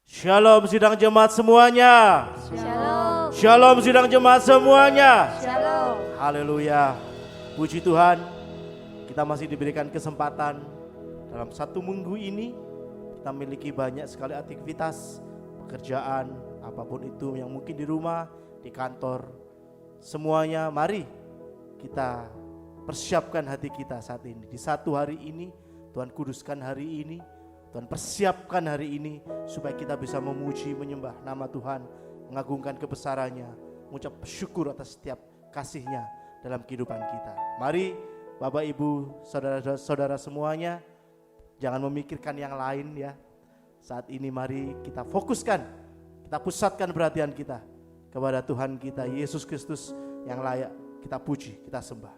Shalom sidang jemaat semuanya. Shalom. Shalom sidang jemaat semuanya. Shalom. Haleluya. Puji Tuhan, kita masih diberikan kesempatan dalam satu minggu ini. Kita memiliki banyak sekali aktivitas, pekerjaan, apapun itu yang mungkin di rumah, di kantor. Semuanya mari kita persiapkan hati kita saat ini. Di satu hari ini, Tuhan kuduskan hari ini. Tuhan persiapkan hari ini supaya kita bisa memuji, menyembah nama Tuhan, mengagungkan kebesarannya, mengucap syukur atas setiap kasih-Nya dalam kehidupan kita. Mari Bapak Ibu, saudara-saudara semuanya, jangan memikirkan yang lain ya. Saat ini mari kita fokuskan, kita pusatkan perhatian kita kepada Tuhan kita Yesus Kristus yang layak kita puji, kita sembah.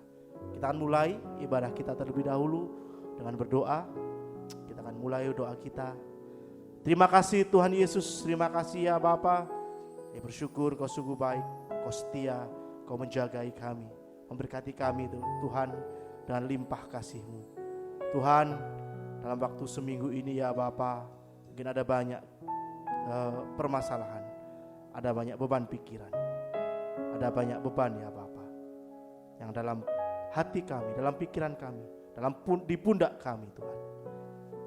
Kita akan mulai ibadah kita terlebih dahulu dengan berdoa. Kita akan mulai doa kita. Terima kasih Tuhan Yesus, terima kasih ya Bapa. Ya bersyukur Kau sungguh baik, Kau setia, Kau menjagai kami, memberkati kami Tuhan dengan limpah kasih-Mu. Tuhan, dalam waktu seminggu ini ya Bapa, mungkin ada banyak permasalahan, ada banyak beban pikiran, ada banyak beban ya Bapa, yang dalam hati kami, dalam pikiran kami, di pundak kami Tuhan.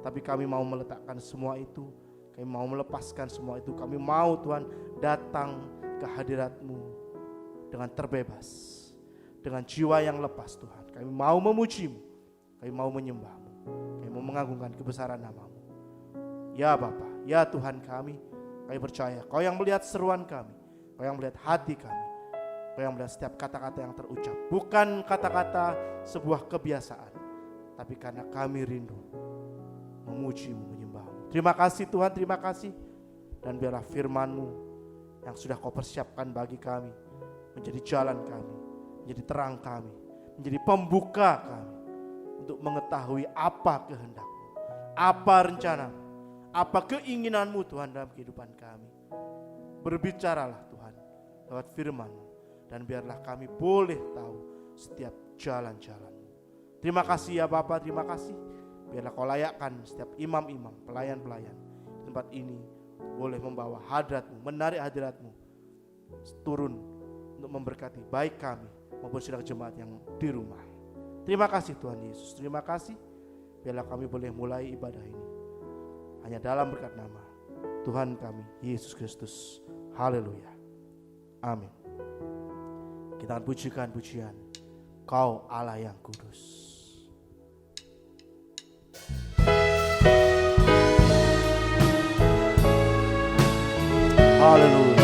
Tapi kami mau meletakkan semua itu, kami mau melepaskan semua itu, kami mau Tuhan datang ke hadirat-Mu dengan terbebas, dengan jiwa yang lepas Tuhan. Kami mau memuji-Mu, kami mau menyembah-Mu, kami mau mengagungkan kebesaran nama-Mu. Ya Bapa, ya Tuhan kami percaya Kau yang melihat seruan kami, Kau yang melihat hati kami, Kau yang melihat setiap kata-kata yang terucap. Bukan kata-kata sebuah kebiasaan, tapi karena kami rindu memuji-Mu, menyembah-Mu. Terima kasih Tuhan, terima kasih. Dan biarlah firman-Mu yang sudah Kau persiapkan bagi kami menjadi jalan kami, menjadi terang kami, menjadi pembuka kami untuk mengetahui apa kehendak-Mu, apa rencana-Mu, apa keinginan-Mu Tuhan dalam kehidupan kami. Berbicaralah Tuhan lewat firman-Mu, dan biarlah kami boleh tahu setiap jalan-jalan-Mu. Terima kasih ya Bapa, terima kasih. Biarlah Kau layakkan setiap imam-imam, pelayan-pelayan di tempat ini boleh membawa hadirat-Mu, menarik hadirat-Mu turun untuk memberkati baik kami maupun sidang jemaat yang di rumah. Terima kasih Tuhan Yesus, terima kasih. Biarlah kami boleh mulai ibadah ini hanya dalam berkat nama Tuhan kami Yesus Kristus. Haleluya, amin. Kita akan pujikan pujian Kau Allah yang kudus. Haleluya.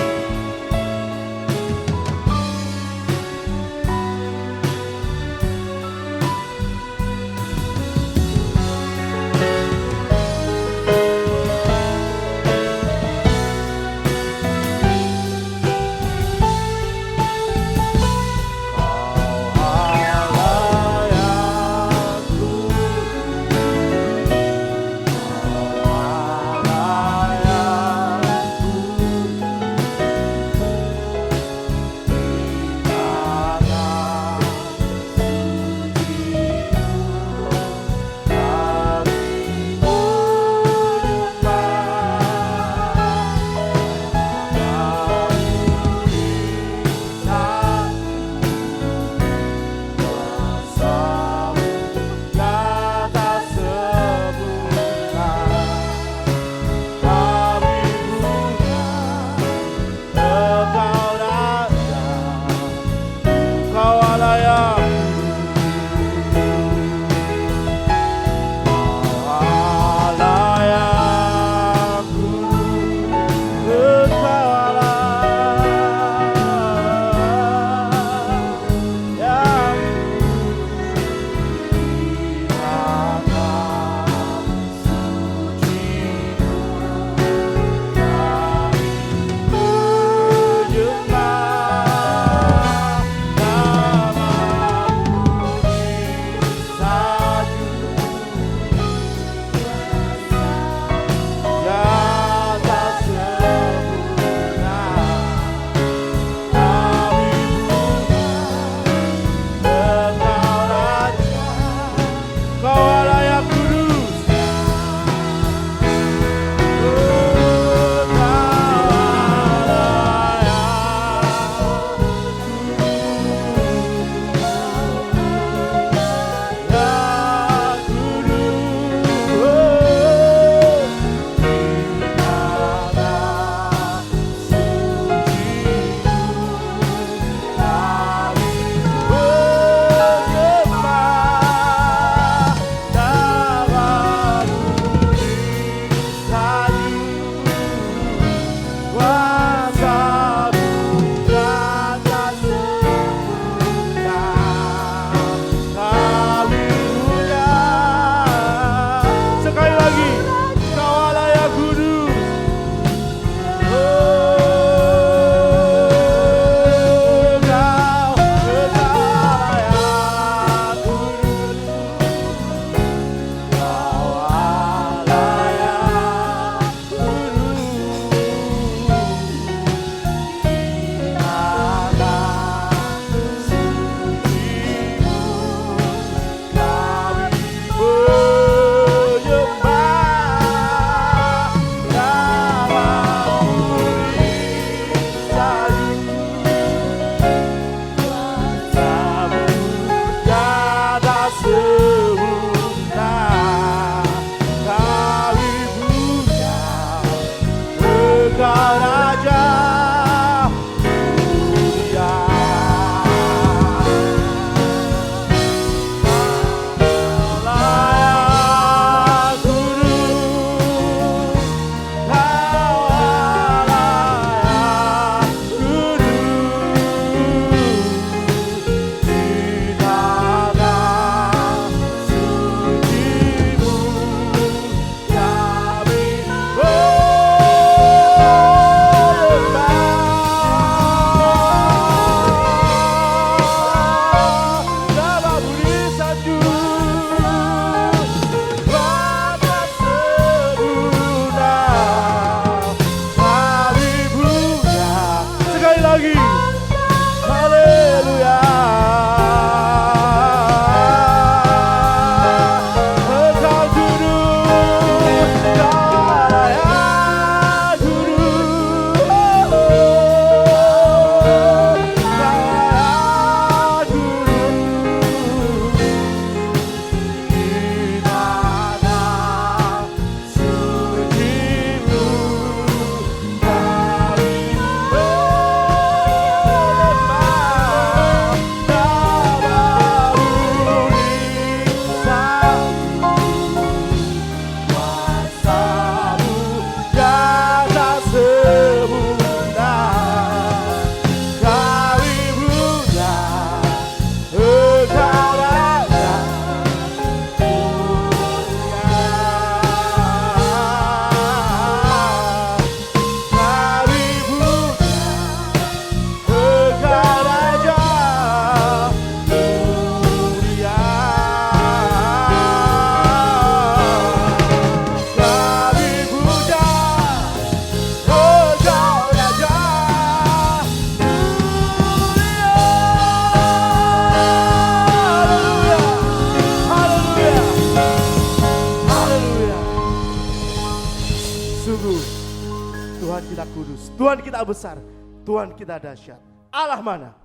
kita kudus, Tuhan kita besar, Tuhan kita dahsyat. Allah mana?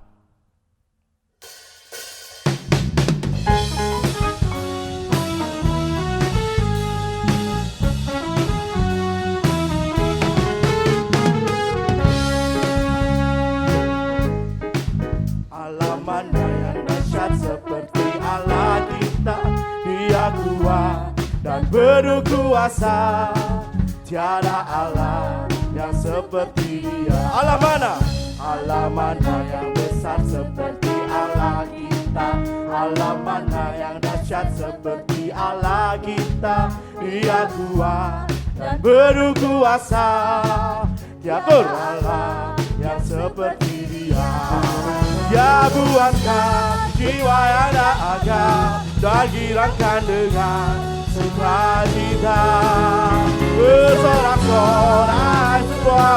Allah mana yang dahsyat seperti Allah kita. Dia kuat dan penuh kuasa, tiada Allah yang seperti Dia. Allah mana? Allah mana yang besar seperti Allah kita. Allah mana yang dahsyat seperti Allah kita. Dia kuat dan penuh kuasa, tiada Allah yang seperti Dia. Dia buatkan jiwa yang dahaga dan girangkan dengan sukacita. Bersorak-sorai semua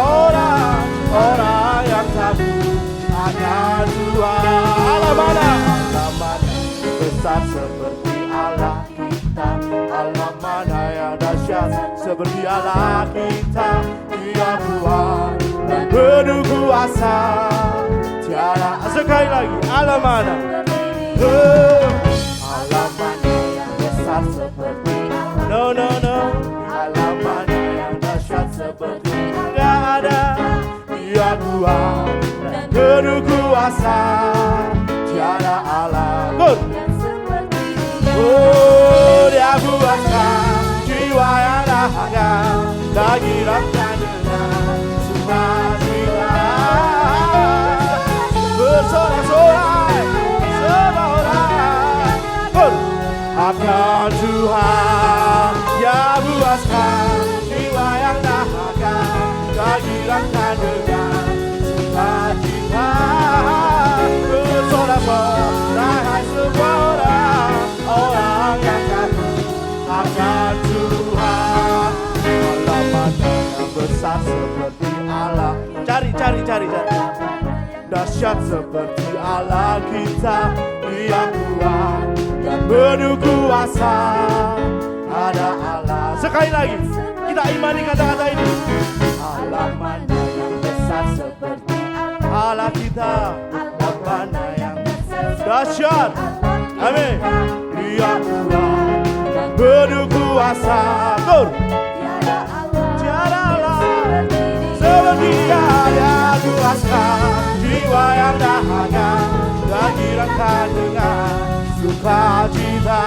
orang yang takut akan Tuhan. Allah mana? Allah mana besar seperti Allah kita. Allah mana yang dahsyat seperti Allah kita. Dia kuat dan penuh kuasa, tiada. Sekali lagi, Allah mana? Allah mana yang besar seperti Allah? No. Allah mana yang dahsyat seperti tidak ada. Dia kuat dan penuh kuasa, tiada Allah yang seperti Dia. Dia buatkan jiwa yang dahaga dan girangkan dengan sukacita. Bersorak-sorai semua orang akan Tuhan. Dia buaskan jiwa yang dahaga dan girangkan dengan sukacita. Bersorak-sorai semua orang yang takut akan Tuhan. Allah mana yang besar seperti Allah. Cari. Dahsyat seperti Allah kita. Dia kuat dan penuh kuasa, ada Allah. Sekali lagi kita imani kata-kata ini. Allah mana yang besar seperti Allah kita. Allah mana yang dahsyat, amin. Dia kuat dan penuh kuasa. Tiada Allah seperti Dia. Kuaskan jiwa yang dahaga dan girangkan dengan sukacita.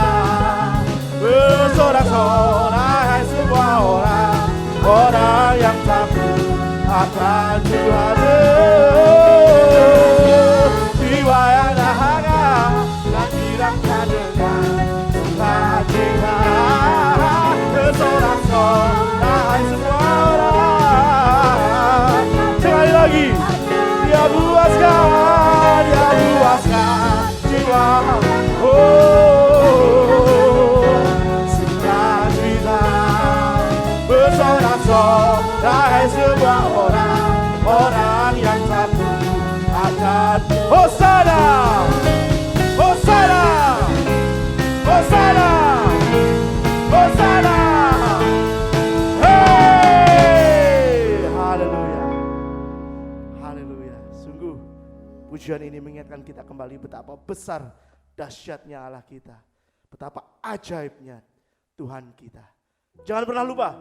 Bersorak-sorai semua orang yang takut akan Tuhan. Jiwa yang dahaga dan girangkan dengan sukacita. Bersorak-sorai semua orang. Sekali lagi. Dia buaskan jiwa, sukacita. Bersorak-sorai semua orang yang takut akan Hosana, Hosana, Hosana, Hosana. Pujian ini mengingatkan kita kembali betapa besar dahsyatnya Allah kita. Betapa ajaibnya Tuhan kita. Jangan pernah lupa.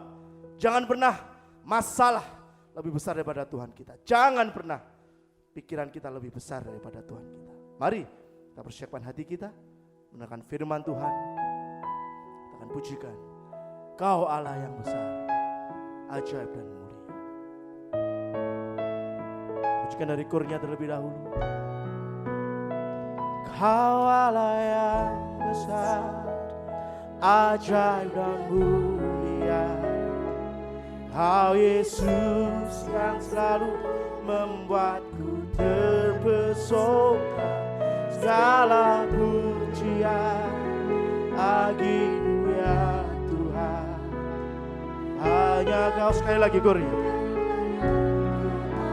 Jangan pernah masalah lebih besar daripada Tuhan kita. Jangan pernah pikiran kita lebih besar daripada Tuhan kita. Mari kita persiapkan hati kita. Mendengarkan firman Tuhan. Kita akan pujikan. Kau Allah yang besar, ajaib dan mulia. Pujikan dari kurnya terlebih dahulu. Kau Allah yang besar, ajaib dan mulia. Kau Yesus yang selalu membuatku terpesona. Segala pujian bagimu ya Tuhan. Hanya Kau, sekali lagi kurnya.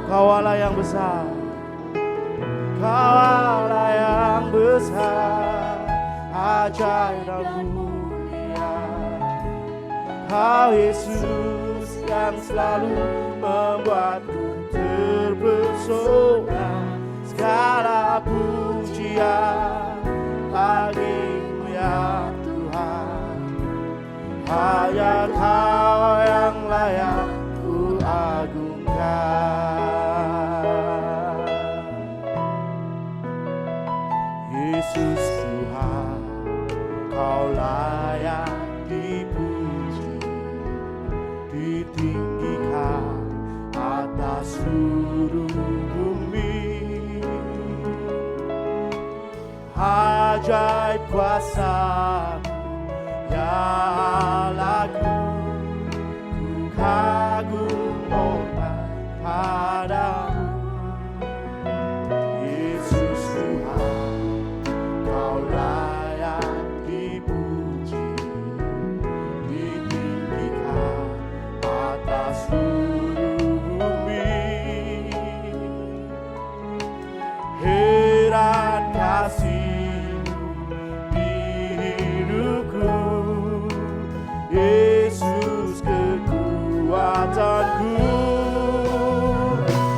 Kau Allah yang besar, Kau Allah yang besar, ajaib dan mulia. Kau Yesus yang selalu membuatku terpesona. Segala pujian bagimu ya Tuhan, hanya Kau yang layak ku agungkan. Yesus Tuhan, Kau layak dipuji, ditinggikan atas seluruh bumi. Ajaib kuasa-Mu ya Allahku, ku kagum hormat padamu. Yesus Tuhan, Kau layak dipuji, ditinggikan atas seluruh bumi. Heran kasih-Mu di hidupku, Yesus kekuatanku.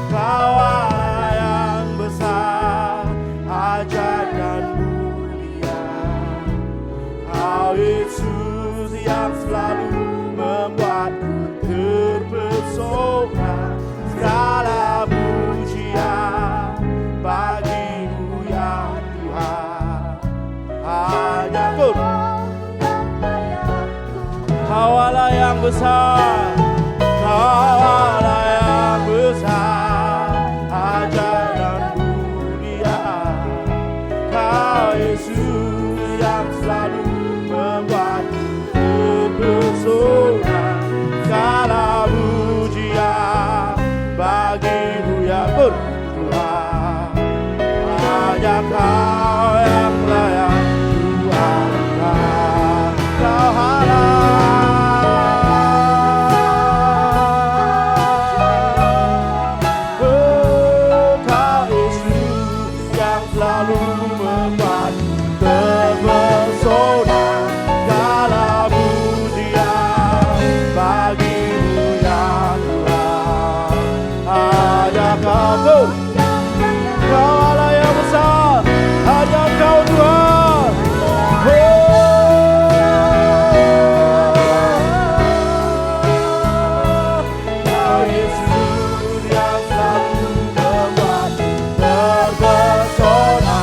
Kau Allah yang besar, ajaib dan mulia. Kau Yesus yang selalu membuatku terpesona. Segala pujian bagimu ya Tuhan, hanya Kau Allah yang besar, Kau Allah yang besar, ajaib dan mulia. Kau Yesus yang selalu membuatku terpesona. Segala pujian bagimu ya Tuhan, hanya Kau yang layak Tuhan. Kau Kau Yesus yang selalu membuatku terpesona. Segala pujian bagimu ya Tuhan, hanya Kau. Kau Allah yang besar, hanya Kau Tuhan. Kau Yesus yang selalu membuatku terpesona.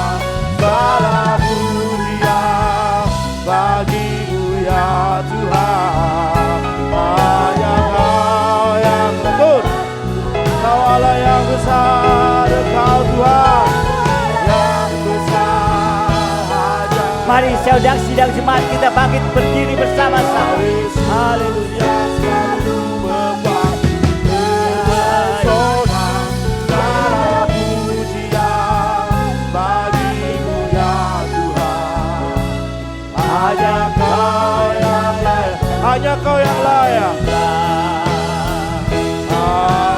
Segala pujian bagimu ya Tuhan, hanya Kau yang betul. Kau Allah yang besar, Kau Tuhan yang besar. Mari saudara sidang jemaat kita bangkit berdiri bersama-sama. Haleluya. Selalu membuatku terpesona. Segala pujian bagimu ya Tuhan, hanya Kau yang layak, hanya Kau yang layak.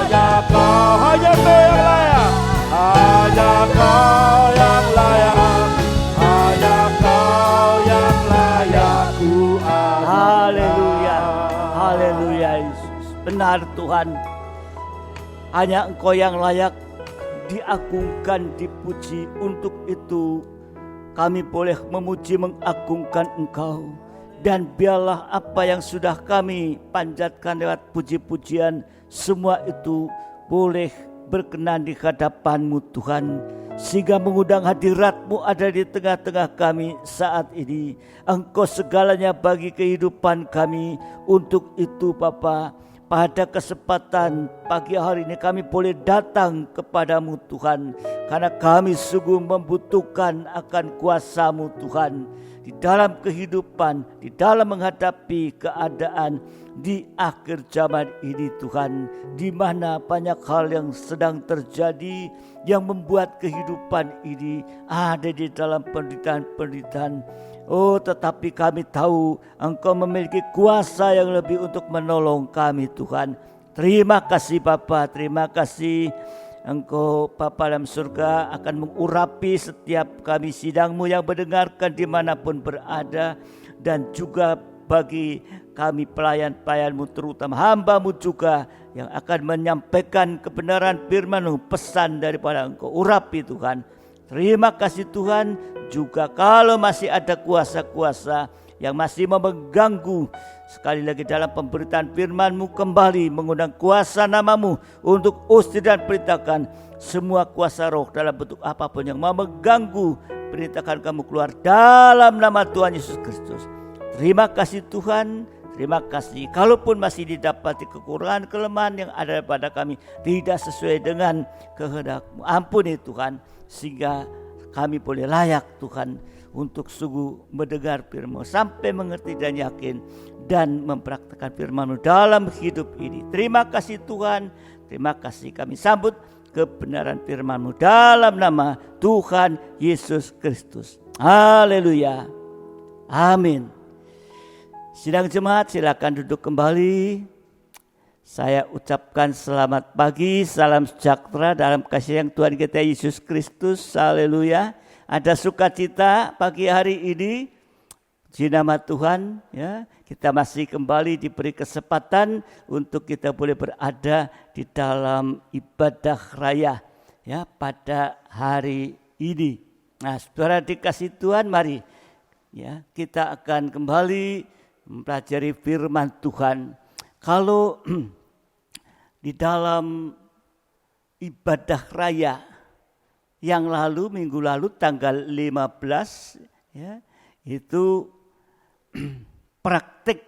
Hanya Kau yang layak, hanya Kau yang layak, hanya Kau yang layak ku agungkan. Haleluya. Haleluya Yesus. Benar Tuhan. Hanya Engkau yang layak diagungkan, dipuji. Untuk itu kami boleh memuji, mengagungkan Engkau. Dan biarlah apa yang sudah kami panjatkan lewat puji-pujian, semua itu boleh berkenan di hadapan-Mu Tuhan, sehingga mengundang hadirat-Mu ada di tengah-tengah kami saat ini. Engkau segalanya bagi kehidupan kami. Untuk itu Bapa, pada kesempatan pagi hari ini kami boleh datang kepadamu Tuhan, karena kami sungguh membutuhkan akan kuasa-Mu Tuhan, di dalam kehidupan, di dalam menghadapi keadaan di akhir zaman ini Tuhan, di mana banyak hal yang sedang terjadi yang membuat kehidupan ini ada di dalam penderitaan-penderitaan. Oh, tetapi kami tahu Engkau memiliki kuasa yang lebih untuk menolong kami Tuhan. Terima kasih Bapa, terima kasih. Engkau Bapa dalam surga akan mengurapi setiap kami sidang-Mu yang mendengarkan dimanapun berada, dan juga bagi kami pelayan-pelayan-Mu, terutama hamba-Mu juga yang akan menyampaikan kebenaran firman-Mu, pesan daripada Engkau urapi Tuhan. Terima kasih Tuhan, juga kalau masih ada kuasa-kuasa yang masih mengganggu, sekali lagi dalam pemberitaan firman-Mu kembali mengundang kuasa nama-Mu untuk usir dan perintahkan semua kuasa roh dalam bentuk apapun yang mau mengganggu, perintahkan kamu keluar dalam nama Tuhan Yesus Kristus. Terima kasih Tuhan, terima kasih. Kalaupun masih didapati kekurangan, kelemahan yang ada pada kami tidak sesuai dengan kehendak-Mu, ampuni Tuhan, sehingga kami boleh layak Tuhan untuk sungguh mendengar firman-Mu sampai mengerti dan yakin dan mempraktikkan firman-Mu dalam hidup ini. Terima kasih Tuhan, terima kasih. Kami sambut kebenaran firman-Mu dalam nama Tuhan Yesus Kristus. Haleluya. Amin. Sidang jemaat, silakan duduk kembali. Saya ucapkan selamat pagi, salam sejahtera dalam kasih yang Tuhan kita Yesus Kristus. Haleluya. Ada sukacita pagi hari ini. Di nama Tuhan, ya, kita masih kembali diberi kesempatan untuk kita boleh berada di dalam ibadah raya, ya, pada hari ini. Nah, saudara dikasih Tuhan, mari, ya, kita akan kembali mempelajari firman Tuhan. Kalau di dalam ibadah raya yang lalu, minggu lalu tanggal 15, ya, itu praktik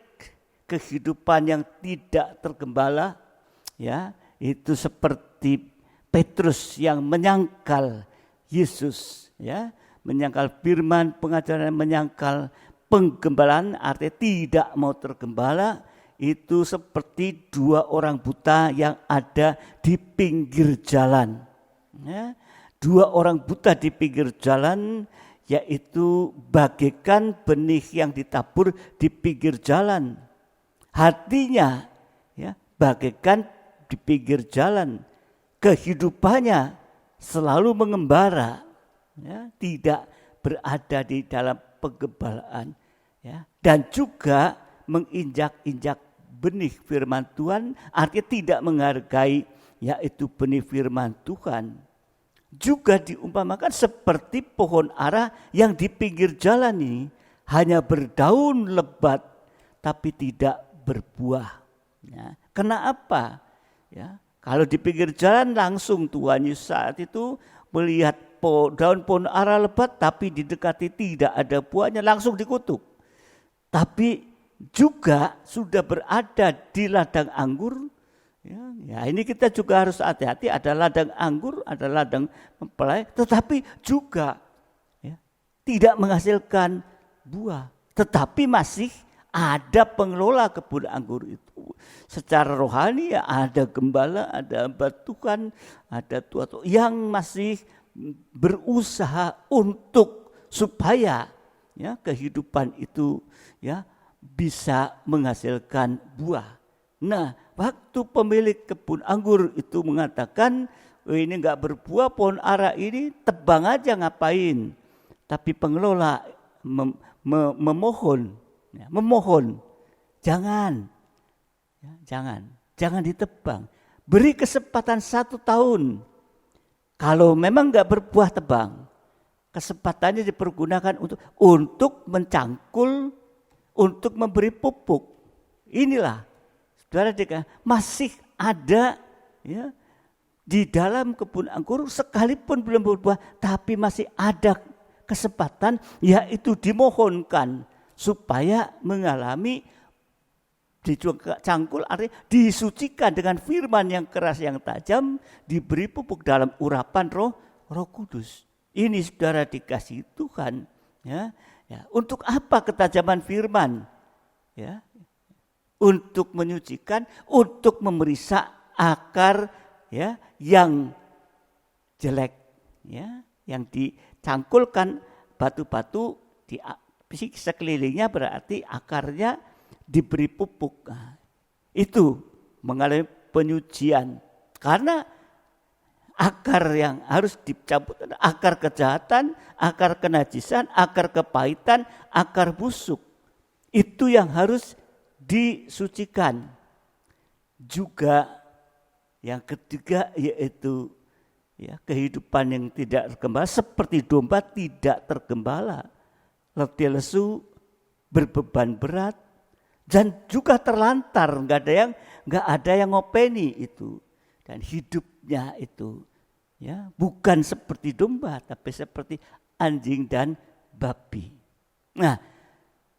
kehidupan yang tidak tergembala, ya, itu seperti Petrus yang menyangkal Yesus, ya, menyangkal firman pengajaran, menyangkal penggembalaan, artinya tidak mau tergembala. Itu seperti dua orang buta yang ada di pinggir jalan, ya. Dua orang buta di pinggir jalan, yaitu bagaikan benih yang ditabur di pinggir jalan. Hatinya, ya, bagaikan di pinggir jalan. Kehidupannya selalu mengembara, ya, tidak berada di dalam penggembalaan, ya, dan juga menginjak-injak benih firman Tuhan, artinya tidak menghargai, yaitu benih firman Tuhan. Juga diumpamakan seperti pohon ara yang di pinggir jalan ini hanya berdaun lebat tapi tidak berbuah. Ya, kenapa? Ya, kalau di pinggir jalan langsung Tuhan Yesus saat itu melihat daun pohon ara lebat tapi didekati tidak ada buahnya, langsung dikutuk. Tapi juga sudah berada di ladang anggur. Ya, ini kita juga harus hati-hati, ada ladang anggur, ada ladang mempelai, tetapi juga, ya, tidak menghasilkan buah. Tetapi masih ada pengelola kebun anggur itu. Secara rohani, ya, ada gembala, ada hamba Tuhan, ada tua-tua yang masih berusaha untuk supaya, ya, kehidupan itu, ya, bisa menghasilkan buah. Nah, waktu pemilik kebun anggur itu mengatakan, ini enggak berbuah pohon ara ini, tebang aja ngapain. Tapi pengelola memohon, ya, jangan, ya, jangan ditebang. Beri kesempatan 1 tahun. Kalau memang enggak berbuah, tebang. Kesempatannya dipergunakan untuk mencangkul, untuk memberi pupuk. Inilah, saudara, masih ada, ya, di dalam kebun anggur sekalipun belum berbuah, tapi masih ada kesempatan, yaitu dimohonkan supaya mengalami dicangkul, artinya disucikan dengan firman yang keras yang tajam, diberi pupuk dalam urapan Roh Kudus. Ini saudara dikasih Tuhan, ya. Ya, untuk apa ketajaman firman? Ya, untuk menyucikan, untuk memeriksa akar, ya, yang jelek, ya, yang dicangkulkan batu-batu di sekelilingnya, berarti akarnya diberi pupuk. Nah, itu mengalami penyucian, karena akar yang harus dicabut adalah akar kejahatan, akar kenajisan, akar kepahitan, akar busuk. Itu yang harus disucikan. Juga yang ketiga yaitu kehidupan yang tidak tergembala, seperti domba tidak tergembala, letih lesu, berbeban berat, dan juga terlantar, nggak ada yang ngopeni itu. Dan hidupnya itu bukan seperti domba, tapi seperti anjing dan babi. Nah,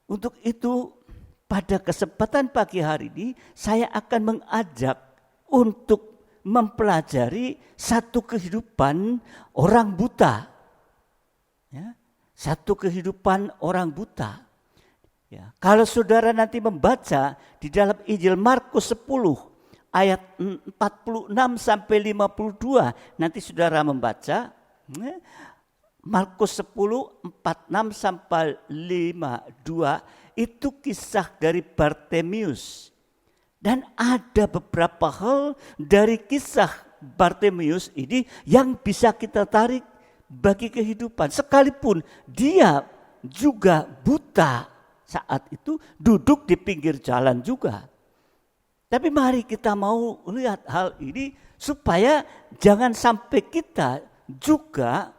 untuk itu pada kesempatan pagi hari ini saya akan mengajak untuk mempelajari satu kehidupan orang buta. Satu kehidupan orang buta. Kalau saudara nanti membaca di dalam Injil Markus 10 ayat 46 sampai 52, nanti saudara membaca Markus 10 46 sampai 52, itu kisah dari Bartemius. Dan ada beberapa hal dari kisah Bartemius ini yang bisa kita tarik bagi kehidupan. Sekalipun dia juga buta saat itu, duduk di pinggir jalan juga. Tapi mari kita mau lihat hal ini supaya jangan sampai kita juga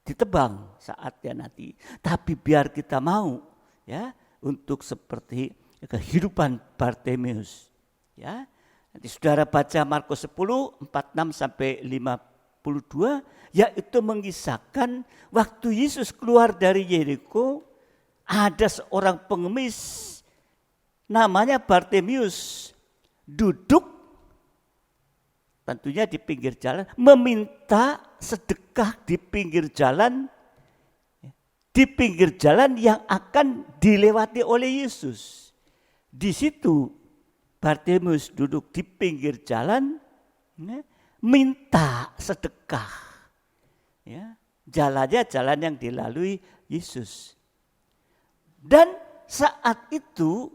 ditebang saatnya nanti. Tapi biar kita mau untuk seperti kehidupan Bartemius. Nanti saudara baca Markus 10 46 sampai 52, yaitu mengisahkan waktu Yesus keluar dari Yeriko, ada seorang pengemis namanya Bartemius duduk tentunya di pinggir jalan, meminta sedekah di pinggir jalan yang akan dilewati oleh Yesus. Di situ Bartemius duduk di pinggir jalan, minta sedekah. Jalannya jalan yang dilalui Yesus. Dan saat itu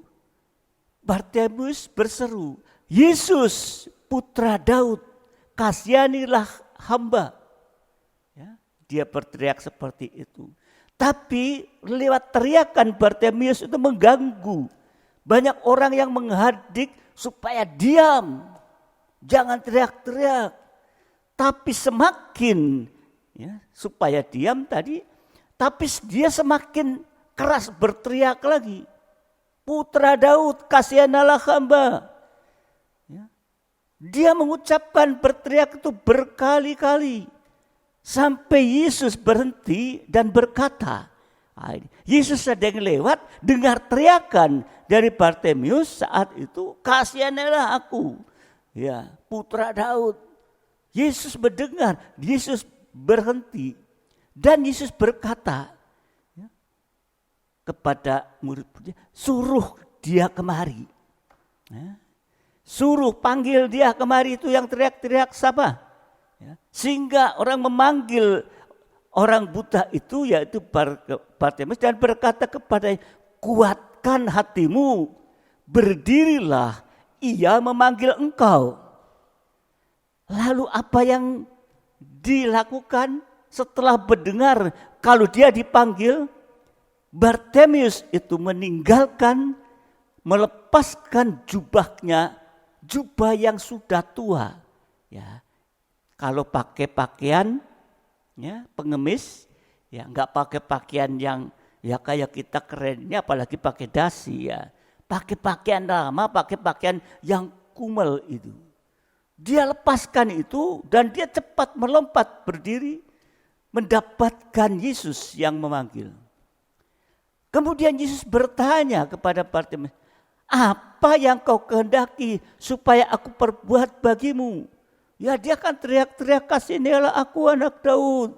Bartemius berseru, "Yesus, Putra Daud, kasihanilah hamba." Dia berteriak seperti itu. Tapi lewat teriakan Bartemius itu mengganggu. Banyak orang yang menghardik supaya diam. Jangan teriak-teriak. Tapi semakin supaya diam tadi, tapi dia semakin keras berteriak lagi. "Putra Daud, kasihanilah hamba." Dia mengucapkan berteriak itu berkali-kali. Sampai Yesus berhenti dan berkata, Yesus sedang lewat, dengar teriakan dari Bartemius saat itu, "Kasihanilah aku, Putra Daud." Yesus mendengar, Yesus berhenti. Dan Yesus berkata kepada murid-muridnya, "Suruh dia kemari." Suruh, panggil dia kemari. Itu yang teriak-teriak siapa? Sehingga orang memanggil orang buta itu, yaitu Bartemius, dan berkata kepadanya, "Kuatkan hatimu, berdirilah, ia memanggil engkau." Lalu apa yang dilakukan setelah mendengar kalau dia dipanggil? Bartemius itu meninggalkan, melepaskan jubahnya, jubah yang sudah tua. Kalau pakai pakaian pengemis, nggak pakai pakaian yang kayak kita kerennya, apalagi pakai dasi pakai pakaian lama, pakai pakaian yang kumel itu. Dia lepaskan itu dan dia cepat melompat berdiri mendapatkan Yesus yang memanggil. Kemudian Yesus bertanya kepada Bartemius, "Apa yang kau kehendaki supaya aku perbuat bagimu?" Dia kan teriak-teriak, "Kasihanilah aku, anak Daud."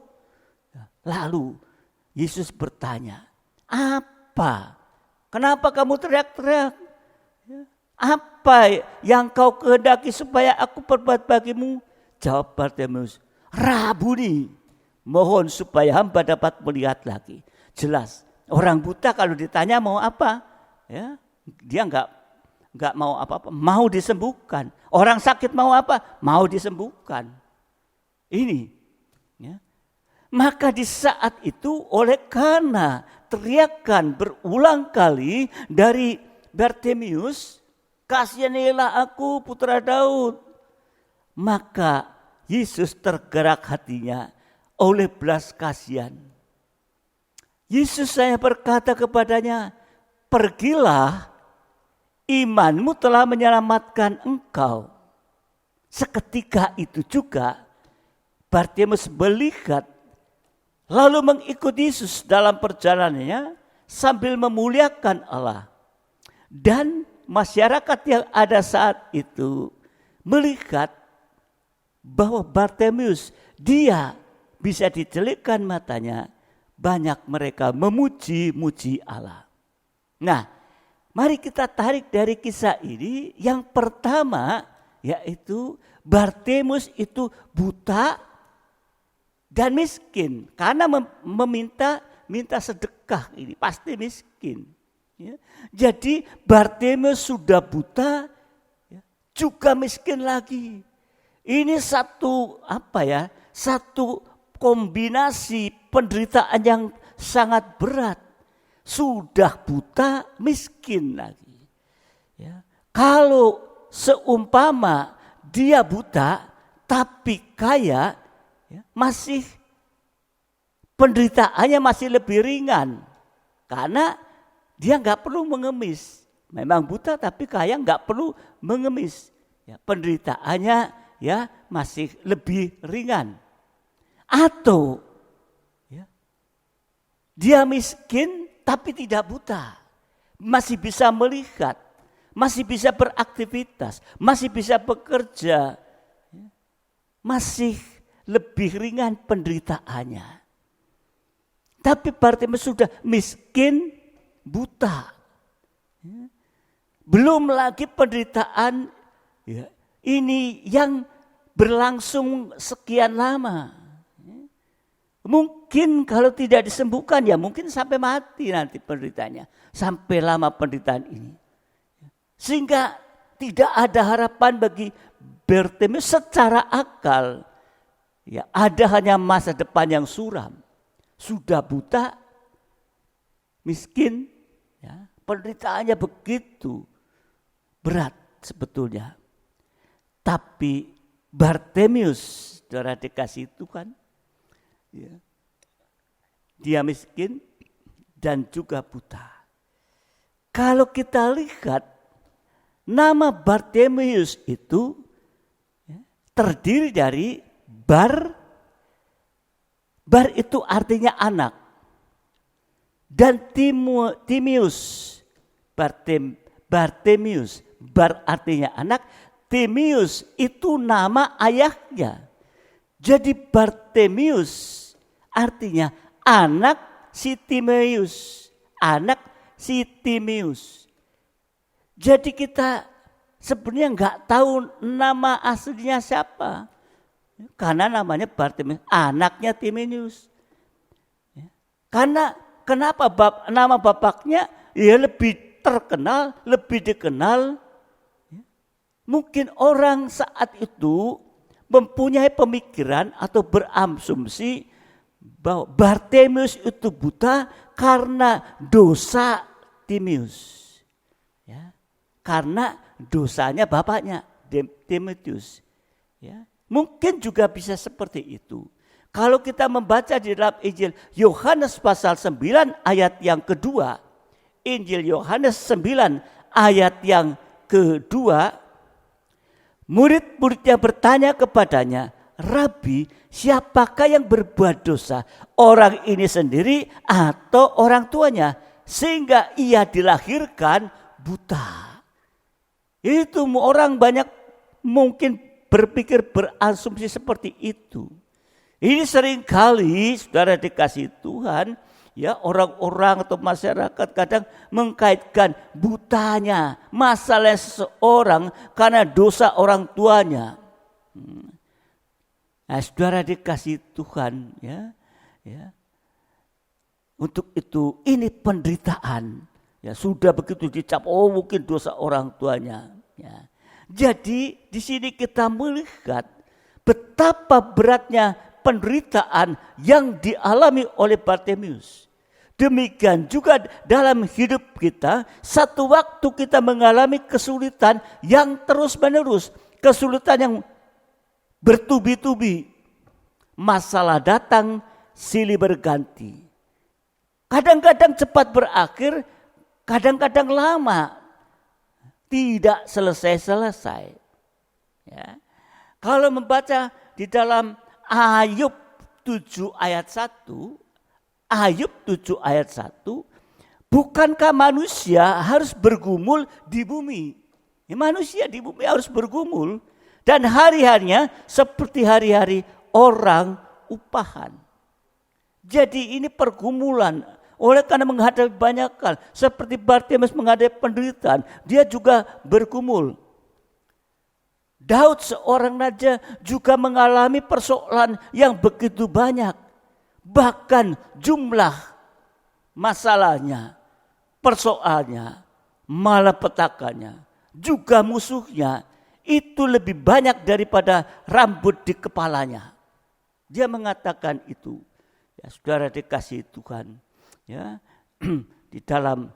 Lalu Yesus bertanya, "Apa? Kenapa kamu teriak-teriak? Apa yang kau kehendaki supaya aku perbuat bagimu?" Jawab Bartemius, "Rabuni, mohon supaya hamba dapat melihat lagi." Jelas, orang buta kalau ditanya mau apa, dia enggak mau apa-apa, mau disembuhkan. Orang sakit mau apa? Mau disembuhkan. Ini. Maka di saat itu oleh karena teriakan berulang kali dari Bartimius, "Kasihanilah aku, putra Daud." Maka Yesus tergerak hatinya oleh belas kasihan. Yesus saya berkata kepadanya, "Pergilah, imanmu telah menyelamatkan engkau." Seketika itu juga Bartimius melihat lalu mengikut Yesus dalam perjalanannya sambil memuliakan Allah. Dan masyarakat yang ada saat itu melihat bahwa Bartimius dia bisa dicelikkan matanya, banyak mereka memuji-muji Allah. Nah, mari kita tarik dari kisah ini. Yang pertama yaitu Bartimius itu buta dan miskin karena minta sedekah, ini pasti miskin. Ya. Jadi Bartimius sudah buta, ya, juga miskin lagi. Ini satu kombinasi penderitaan yang sangat berat. Sudah buta, miskin lagi. Ya. Kalau seumpama dia buta tapi kaya, ya, masih penderitaannya masih lebih ringan karena dia nggak perlu mengemis. Memang buta tapi kaya nggak perlu mengemis. Ya, penderitaannya ya masih lebih ringan. Atau ya, dia miskin tapi tidak buta, masih bisa melihat, masih bisa beraktivitas, masih bisa bekerja, ya, masih lebih ringan penderitaannya. Tapi Bartimius sudah miskin, buta. Belum lagi penderitaan ya, ini yang berlangsung sekian lama. Mungkin kalau tidak disembuhkan ya mungkin sampai mati nanti penderitaannya. Sampai lama penderitaan ini. Sehingga tidak ada harapan bagi Bartimius secara akal. Ya, ada hanya masa depan yang suram. Sudah buta, miskin, ya, penderitaannya begitu berat sebetulnya. Tapi Bartimius, saudara dikasih Tuhan, ya, dia miskin dan juga buta. Kalau kita lihat nama Bartimius itu ya, terdiri dari Bar itu artinya anak. Dan Timius, Bartimius, Bar artinya anak, Timius itu nama ayahnya. Jadi Bartimius artinya anak si Timeus, anak si Timius. Jadi kita sebenarnya nggak tahu nama aslinya siapa. Karena namanya Bartimius, anaknya Timius. Karena kenapa nama bapaknya ya lebih terkenal, lebih dikenal. Mungkin orang saat itu mempunyai pemikiran atau berasumsi bahwa Bartimius itu buta karena dosa Timius. Ya, karena dosanya bapaknya Timotius. Ya. Mungkin juga bisa seperti itu. Kalau kita membaca di dalam Injil Yohanes pasal 9 ayat yang kedua. Injil Yohanes 9 ayat yang kedua. Murid-muridnya bertanya kepadanya, "Rabi, siapakah yang berbuat dosa? Orang ini sendiri atau orang tuanya? Sehingga ia dilahirkan buta." Itu orang banyak mungkin berpikir berasumsi seperti itu. Ini seringkali saudara dikasih Tuhan, ya orang-orang atau masyarakat kadang mengkaitkan butanya masalah seseorang karena dosa orang tuanya. Nah, saudara dikasih Tuhan, ya. Untuk itu ini penderitaan. Ya sudah begitu dicap, oh mungkin dosa orang tuanya. Ya. Jadi di sini kita melihat betapa beratnya penderitaan yang dialami oleh Bartimius. Demikian juga dalam hidup kita, satu waktu kita mengalami kesulitan yang terus-menerus, kesulitan yang bertubi-tubi. Masalah datang, silih berganti. Kadang-kadang cepat berakhir, kadang-kadang lama, tidak selesai-selesai. Ya. Kalau membaca di dalam Ayub 7 ayat 1, Ayub 7 ayat 1, bukankah manusia harus bergumul di bumi? Ya, manusia di bumi harus bergumul dan hari-harinya seperti hari-hari orang upahan. Jadi ini pergumulan. Oleh karena menghadapi banyak hal, seperti Bartimeus menghadapi penderitaan, dia juga bergumul. Daud seorang raja juga mengalami persoalan yang begitu banyak. Bahkan jumlah masalahnya, persoalannya, malapetakannya, juga musuhnya itu lebih banyak daripada rambut di kepalanya. Dia mengatakan itu. Ya, saudara dikasihi Tuhan. Ya, di dalam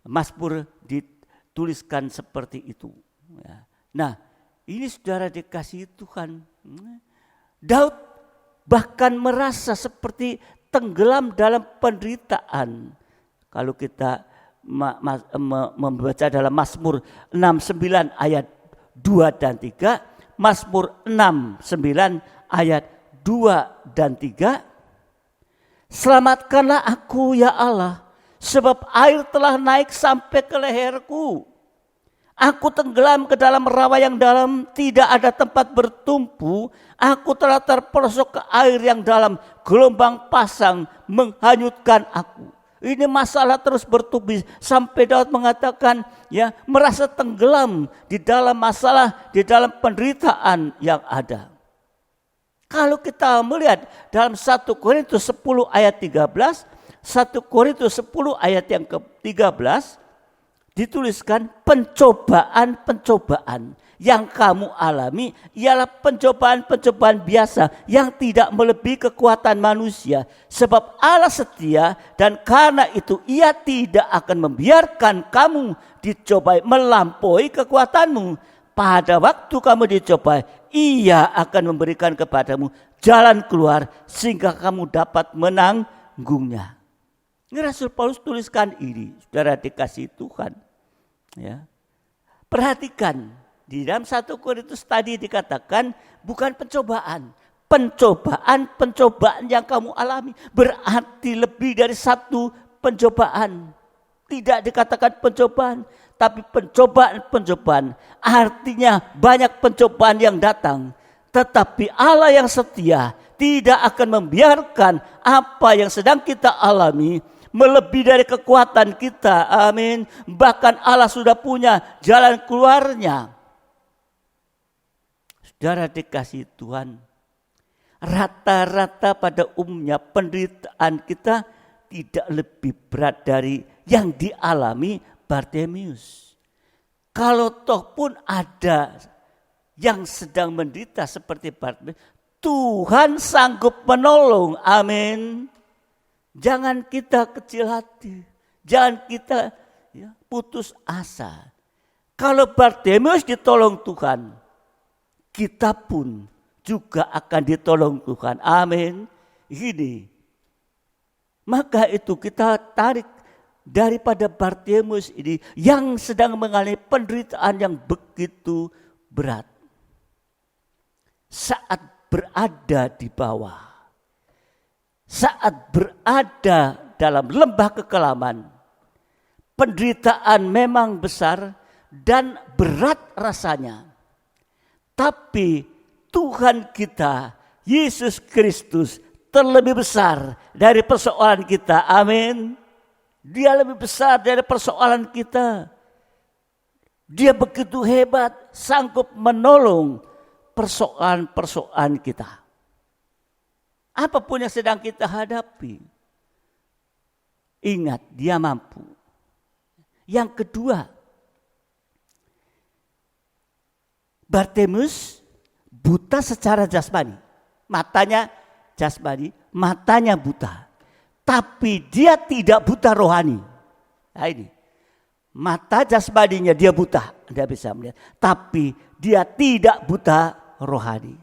Mazmur dituliskan seperti itu. Ya. Nah, ini saudara dikasihi Tuhan. Daud bahkan merasa seperti tenggelam dalam penderitaan. Kalau kita membaca dalam Mazmur 69 ayat 2 dan 3, Mazmur 69 ayat 2 dan 3, selamatkanlah aku ya Allah, sebab air telah naik sampai ke leherku. Aku tenggelam ke dalam rawa yang dalam, tidak ada tempat bertumpu. Aku telah terperosok ke air yang dalam, gelombang pasang menghanyutkan aku. Ini masalah terus bertubi sampai Daud mengatakan, ya, merasa tenggelam di dalam masalah, di dalam penderitaan yang ada. Kalau kita melihat dalam 1 Korintus 10 ayat 13, 1 Korintus 10 ayat yang ke-13, dituliskan pencobaan-pencobaan yang kamu alami ialah pencobaan-pencobaan biasa yang tidak melebihi kekuatan manusia. Sebab Allah setia dan karena itu ia tidak akan membiarkan kamu dicobai melampaui kekuatanmu. Pada waktu kamu dicobai, ia akan memberikan kepadamu jalan keluar sehingga kamu dapat menanggungnya. Ini Rasul Paulus tuliskan ini, saudara dikasihi Tuhan. Ya. Perhatikan, di dalam 1 Korintus tadi dikatakan bukan pencobaan. Pencobaan yang kamu alami berarti lebih dari satu pencobaan. Tidak dikatakan pencobaan, tapi pencobaan. Artinya banyak pencobaan yang datang. Tetapi Allah yang setia tidak akan membiarkan apa yang sedang kita alami melebihi dari kekuatan kita. Amin. Bahkan Allah sudah punya jalan keluarnya. Saudara dikasihi Tuhan, rata-rata pada umumnya penderitaan kita tidak lebih berat dari yang dialami Bartimeus. Kalau toh pun ada yang sedang menderita seperti Bartimeus, Tuhan sanggup menolong. Amin. Jangan kita kecil hati, jangan kita putus asa. Kalau Bartimeus ditolong Tuhan, kita pun juga akan ditolong Tuhan. Amin. Ini. Maka itu kita tarik daripada Bartimeus ini yang sedang mengalami penderitaan yang begitu berat. Saat berada di bawah, saat berada dalam lembah kekelaman, penderitaan memang besar dan berat rasanya. Tapi Tuhan kita, Yesus Kristus, terlebih besar dari persoalan kita. Amin. Dia lebih besar dari persoalan kita. Dia begitu hebat, sanggup menolong persoalan-persoalan kita. Apapun yang sedang kita hadapi, ingat dia mampu. Yang kedua, Bartimeus buta secara jasmani. Matanya jasmani, matanya buta. tapi dia tidak buta rohani. Nah ini, mata jasmaninya dia buta, dia bisa melihat, tapi dia tidak buta rohani.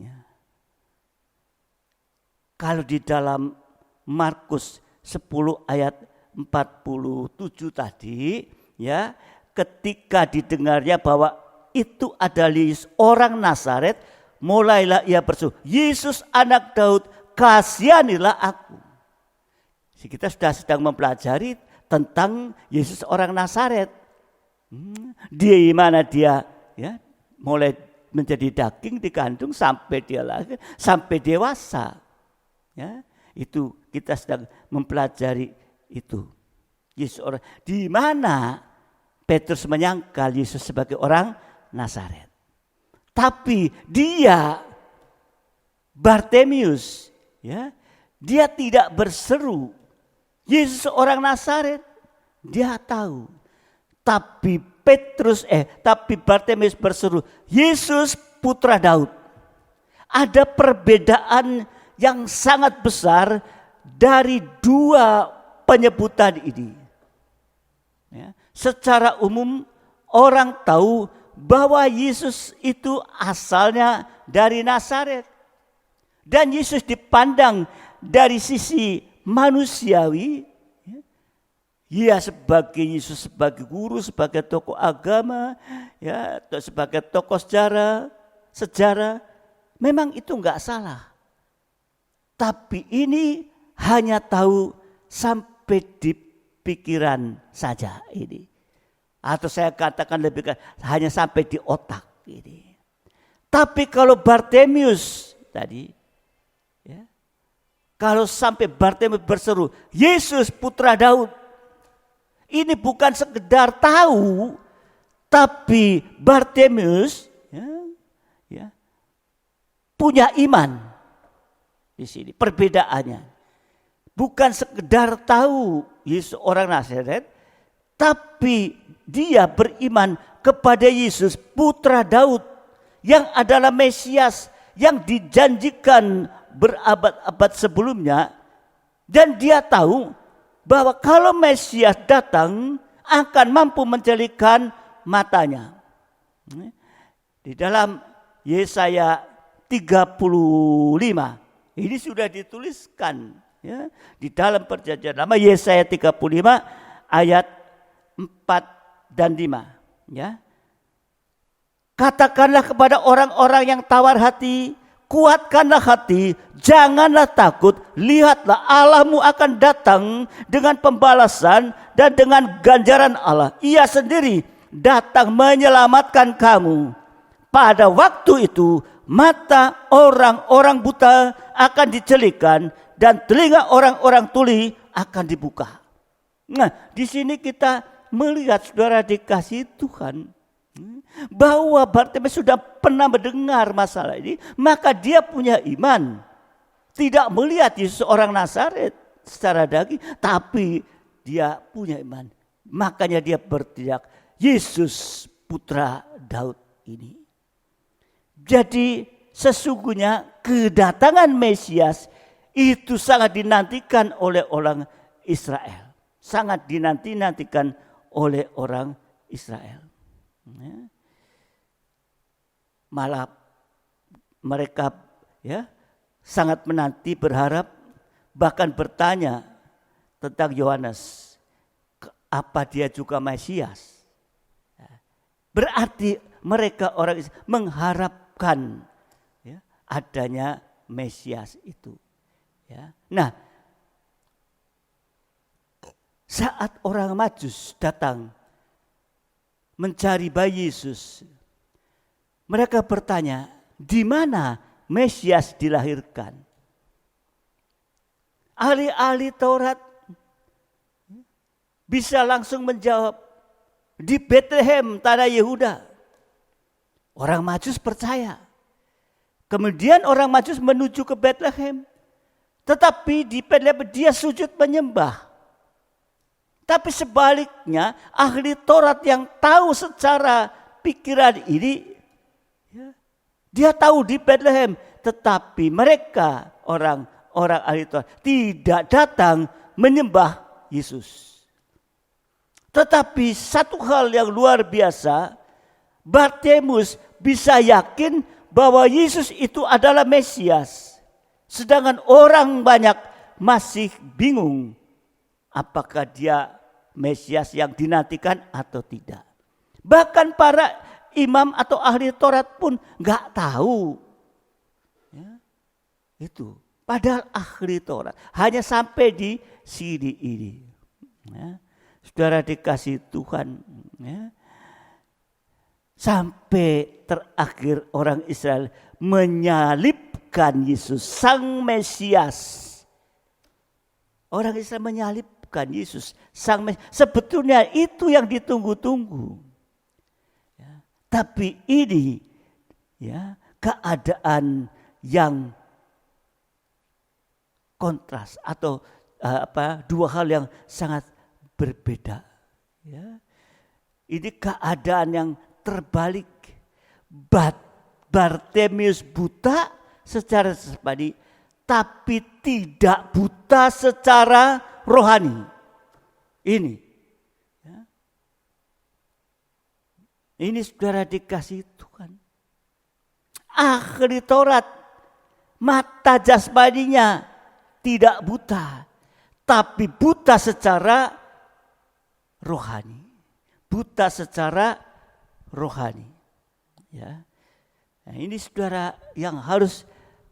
Ya. Kalau di dalam Markus 10 ayat 47 tadi, ya, ketika didengarnya bahwa itu adalah orang Nazaret, mulailah ia berseru, Yesus anak Daud, kasihanilah aku. Kita sedang mempelajari tentang Yesus orang Nazaret. Di mana dia, ya, mulai menjadi daging dikandung sampai dia lahir, sampai dewasa. Ya, itu kita sedang mempelajari itu. Yesus orang, di mana Petrus menyangkal Yesus sebagai orang Nazaret. Tapi dia, Bartemius, ya, dia tidak berseru Yesus orang Nazaret. Dia tahu. Tapi Bartemius berseru Yesus putra Daud. Ada perbedaan yang sangat besar dari dua penyebutan ini. Ya, secara umum orang tahu bahwa Yesus itu asalnya dari Nazaret. Dan Yesus dipandang dari sisi manusiawi. Ya, sebagai Yesus, sebagai guru, sebagai tokoh agama, ya, atau sebagai tokoh sejarah, memang itu enggak salah. Tapi ini hanya tahu sampai di pikiran saja ini. Atau saya katakan lebih hanya sampai di otak ini. Tapi kalau Bartemius tadi, ya, kalau sampai Bartemius berseru, Yesus putra Daud, ini bukan sekedar tahu, tapi Bartemius, ya, punya iman. Di sini perbedaannya. Bukan sekedar tahu Yesus orang Nazaret, tapi dia beriman kepada Yesus putra Daud yang adalah Mesias yang dijanjikan berabad-abad sebelumnya. Dan dia tahu bahwa kalau Mesias datang akan mampu menjelikan matanya. Di dalam Yesaya 35 ini sudah dituliskan, ya, di dalam perjanjian lama, Yesaya 35 ayat 4 dan 5. Ya. Katakanlah kepada orang-orang yang tawar hati, kuatkanlah hati, janganlah takut, lihatlah Allahmu akan datang dengan pembalasan dan dengan ganjaran Allah. Ia sendiri datang menyelamatkan kamu. Pada waktu itu mata orang-orang buta akan dicelikan dan telinga orang-orang tuli akan dibuka. Nah, di sini kita melihat, saudara dikasihi Tuhan, bahwa Bartimius sudah pernah mendengar masalah ini, maka dia punya iman. Tidak melihat Yesus orang Nazaret secara daging, tapi dia punya iman. Makanya dia berteriak, Yesus putra Daud ini. Jadi sesungguhnya kedatangan Mesias itu sangat dinantikan oleh orang Israel. Sangat dinantikan oleh orang Israel. Malah mereka, ya, sangat menanti, berharap, bahkan bertanya tentang Yohanes, apa dia juga Mesias? Berarti mereka orang Israel mengharapkan, ya, adanya Mesias itu. Ya. Nah, saat orang Majus datang mencari bayi Yesus, mereka bertanya, di mana Mesias dilahirkan? Ahli-ahli Taurat bisa langsung menjawab, di Bethlehem, tanah Yehuda. Orang Majus percaya. Kemudian orang Majus menuju ke Bethlehem. Tetapi di Bethlehem dia sujud menyembah. Tapi sebaliknya ahli Taurat yang tahu secara pikiran ini, ya, dia tahu di Bethlehem. Tetapi mereka orang ahli Taurat tidak datang menyembah Yesus. Tetapi satu hal yang luar biasa, Bartimeus bisa yakin bahwa Yesus itu adalah Mesias. Sedangkan orang banyak masih bingung apakah dia Mesias yang dinantikan atau tidak. Bahkan para imam atau ahli Taurat pun gak tahu. Ya, itu. Padahal ahli Taurat hanya sampai di sini ini. Ya. Saudara dikasih Tuhan, ya. Sampai terakhir orang Israel menyalibkan Yesus, Sang Mesias. Orang Israel menyalibkan Yesus, Sang Mesias. Sebetulnya itu yang ditunggu-tunggu. Ya. Tapi ini ya keadaan yang kontras atau dua hal yang sangat berbeda. Ya. Ini keadaan yang terbalik. Bartimeus buta secara jasmani, tapi tidak buta secara rohani. Ini. Ya. Ini saudara dikasih Tuhan. Ahli Taurat, mata jasmaninya tidak buta, tapi buta secara rohani. Buta secara rohani. Ya. Nah, ini saudara yang harus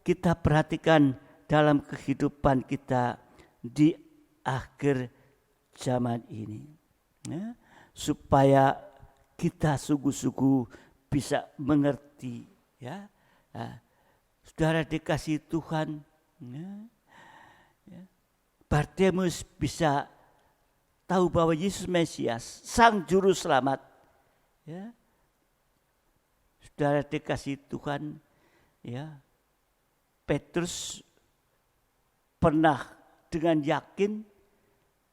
kita perhatikan dalam kehidupan kita di akhir zaman ini. Ya. Supaya kita sungguh-sungguh bisa mengerti. Ya. Nah, saudara dikasih Tuhan. Ya. Ya. Bartimeus bisa tahu bahwa Yesus Mesias, Sang Juru Selamat. Ya. Saudara dikasih Tuhan, ya. Petrus pernah dengan yakin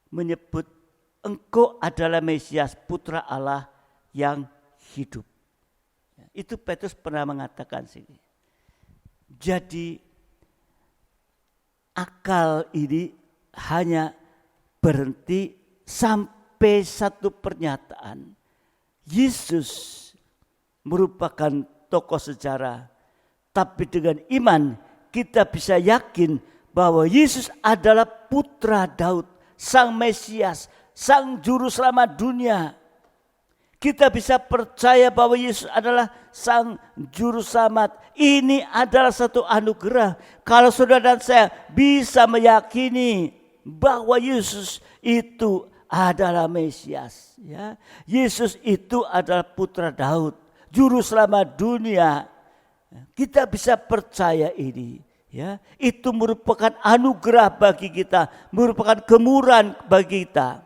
menyebut Engkau adalah Mesias, Putra Allah yang hidup. Ya. Itu Petrus pernah mengatakan sini. Jadi akal ini hanya berhenti sampai satu pernyataan. Yesus merupakan tokoh sejarah. Tapi dengan iman kita bisa yakin bahwa Yesus adalah Putra Daud, Sang Mesias, Sang Juru Selamat dunia. Kita bisa percaya bahwa Yesus adalah Sang Juru Selamat. Ini adalah satu anugerah. Kalau saudara dan saya bisa meyakini bahwa Yesus itu adalah Mesias, ya. Yesus itu adalah Putra Daud, Juru Selamat dunia. Kita bisa percaya ini, ya. Itu merupakan anugerah bagi kita, merupakan kemurahan bagi kita.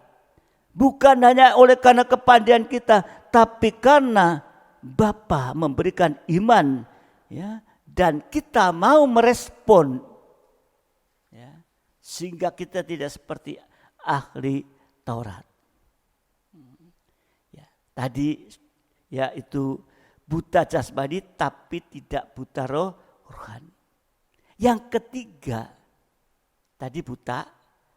Bukan hanya oleh karena kepandaian kita, tapi karena Bapa memberikan iman, ya, dan kita mau merespon, ya, sehingga kita tidak seperti ahli Taurat. Ya, tadi ya itu buta jasmani tapi tidak buta rohani. Yang ketiga, tadi buta,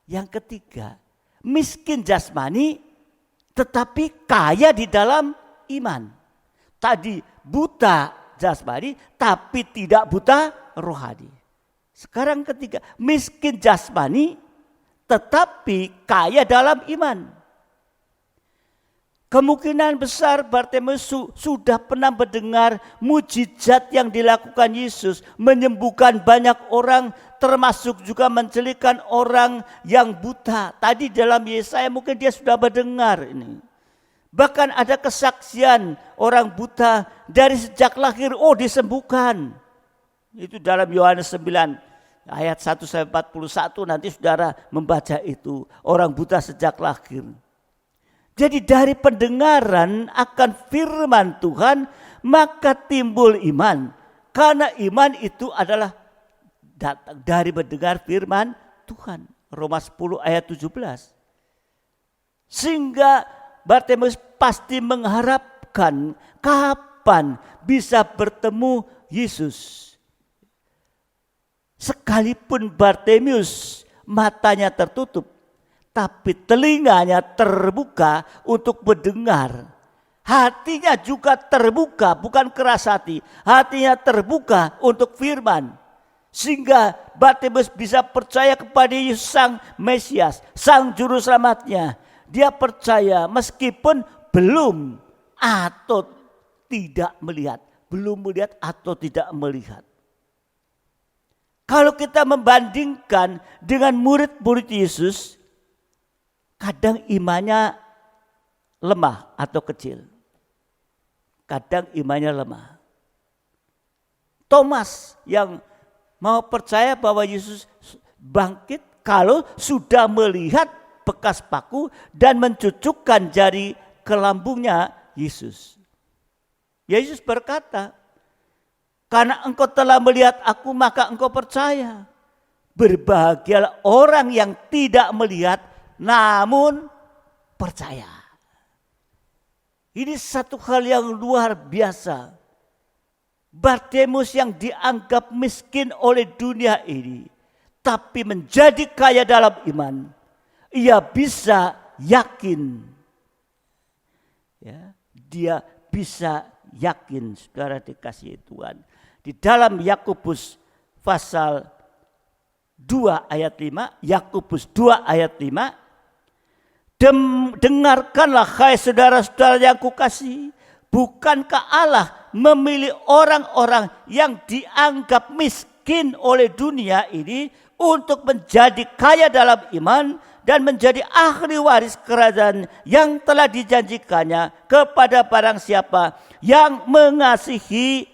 yang ketiga miskin jasmani tetapi kaya di dalam iman. Tadi buta jasmani tapi tidak buta rohani. Sekarang ketiga, miskin jasmani tetapi kaya dalam iman. Kemungkinan besar Bartimeus sudah pernah mendengar mujizat yang dilakukan Yesus, menyembuhkan banyak orang, termasuk juga mencelikakan orang yang buta. Tadi dalam Yesaya mungkin dia sudah mendengar ini. Bahkan ada kesaksian orang buta dari sejak lahir, disembuhkan. Itu dalam Yohanes 9. Ayat 1-41 nanti saudara membaca itu. Orang buta sejak lahir. Jadi dari pendengaran akan firman Tuhan maka timbul iman. Karena iman itu adalah datang dari mendengar firman Tuhan. Roma 10 ayat 17. Sehingga Bartimeus pasti mengharapkan kapan bisa bertemu Yesus. Sekalipun Bartimius matanya tertutup, tapi telinganya terbuka untuk mendengar. Hatinya juga terbuka, bukan keras hati. Hatinya terbuka untuk firman. Sehingga Bartimius bisa percaya kepada Yesus Sang Mesias, Sang Juru Selamatnya. Dia percaya meskipun belum atau tidak melihat. Belum melihat atau tidak melihat. Kalau kita membandingkan dengan murid-murid Yesus, kadang imannya lemah atau kecil. Kadang imannya lemah. Thomas yang mau percaya bahwa Yesus bangkit kalau sudah melihat bekas paku dan mencucukkan jari ke lambungnya Yesus. Yesus berkata, karena engkau telah melihat aku maka engkau percaya. Berbahagialah orang yang tidak melihat namun percaya. Ini satu hal yang luar biasa. Bartimius yang dianggap miskin oleh dunia ini, tapi menjadi kaya dalam iman. Ia bisa yakin. Ya, dia bisa yakin, saudara dikasihi Tuhan. Di dalam Yakobus pasal 2 ayat 5, Yakobus 2 ayat 5, dengarkanlah hai saudara-saudara yang kukasihi, bukankah Allah memilih orang-orang yang dianggap miskin oleh dunia ini untuk menjadi kaya dalam iman dan menjadi ahli waris kerajaan yang telah dijanjikannya kepada barang siapa yang mengasihi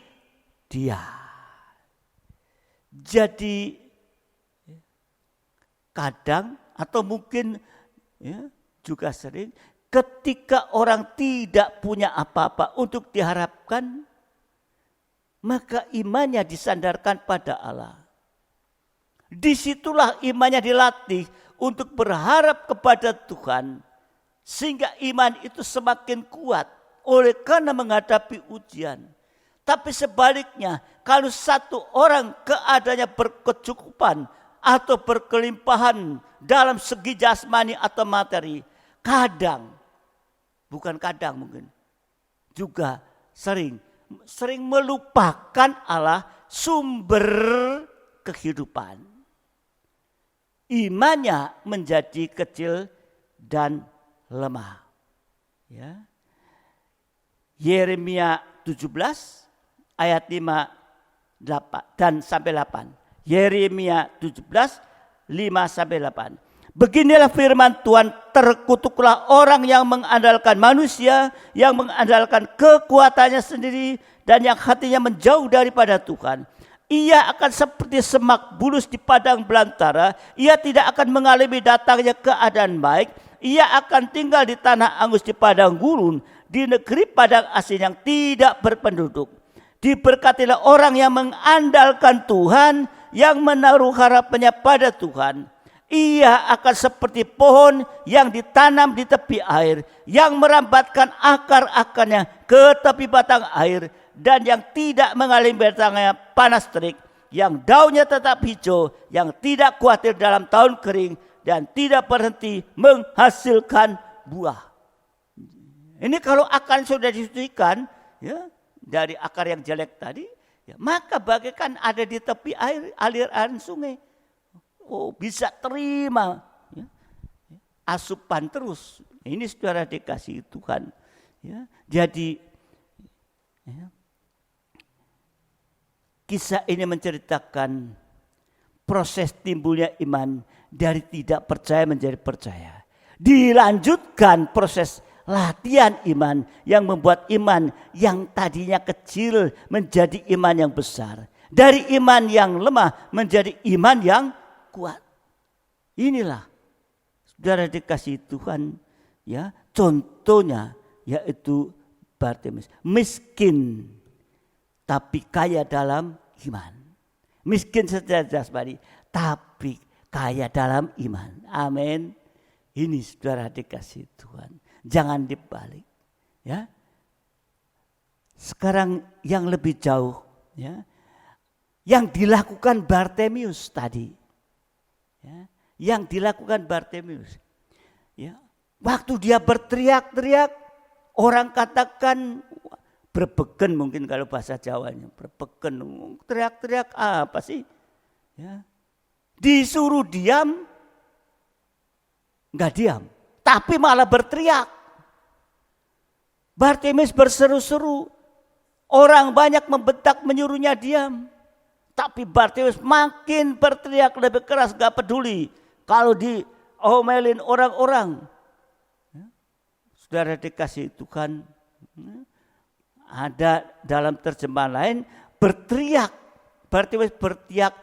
Dia. Jadi kadang atau mungkin juga sering ketika orang tidak punya apa-apa untuk diharapkan, maka imannya disandarkan pada Allah. Disitulah imannya dilatih untuk berharap kepada Tuhan, sehingga iman itu semakin kuat oleh karena menghadapi ujian. Tapi sebaliknya, kalau satu orang keadaannya berkecukupan atau berkelimpahan dalam segi jasmani atau materi, kadang, bukan kadang mungkin, juga sering melupakan Allah sumber kehidupan. Imannya menjadi kecil dan lemah. Ya. Yeremia 17 ayat 5 dan sampai 8. Yeremia 17 5 sampai 8. Beginilah firman Tuhan, terkutuklah orang yang mengandalkan manusia, yang mengandalkan kekuatannya sendiri, dan yang hatinya menjauh daripada Tuhan. Ia akan seperti semak bulus di padang belantara, ia tidak akan mengalami datangnya keadaan baik, ia akan tinggal di tanah angus di padang gurun, di negeri padang asing yang tidak berpenduduk. Diberkatilah orang yang mengandalkan Tuhan, yang menaruh harapannya pada Tuhan. Ia akan seperti pohon yang ditanam di tepi air, yang merambatkan akar-akarnya ke tepi batang air, dan yang tidak mengalami datangnya panas terik, yang daunnya tetap hijau, yang tidak khawatir dalam tahun kering, dan tidak berhenti menghasilkan buah. Ini kalau akar sudah disucikan, ya, dari akar yang jelek tadi, ya, maka bagaikan ada di tepi air, aliran sungai. Oh, bisa terima ya, asupan terus. Ini saudara dikasihi Tuhan. Ya, jadi ya, kisah ini menceritakan proses timbulnya iman dari tidak percaya menjadi percaya. Dilanjutkan proses latihan iman yang membuat iman yang tadinya kecil menjadi iman yang besar. Dari iman yang lemah menjadi iman yang kuat. Inilah saudara dikasihi Tuhan, ya, contohnya yaitu Bartimius, miskin tapi kaya dalam iman. Miskin secara jasmani tapi kaya dalam iman. Amin. Ini saudara dikasihi Tuhan. Jangan dibalik, ya. Sekarang yang lebih jauh, ya. yang dilakukan Bartemius tadi. Ya, yang dilakukan Bartemius. Ya, waktu dia berteriak-teriak, orang katakan berbeken mungkin kalau bahasa Jawanya. Berbeken, teriak-teriak apa sih? Ya. Disuruh diam, enggak diam. Tapi malah berteriak. Bartemius berseru-seru. Orang banyak membentak menyuruhnya diam. Tapi Bartemius makin berteriak lebih keras, gak peduli. Kalau diomelin orang-orang. Saudara dikasih Tuhan. Ada dalam terjemahan lain berteriak. Bartemius berteriak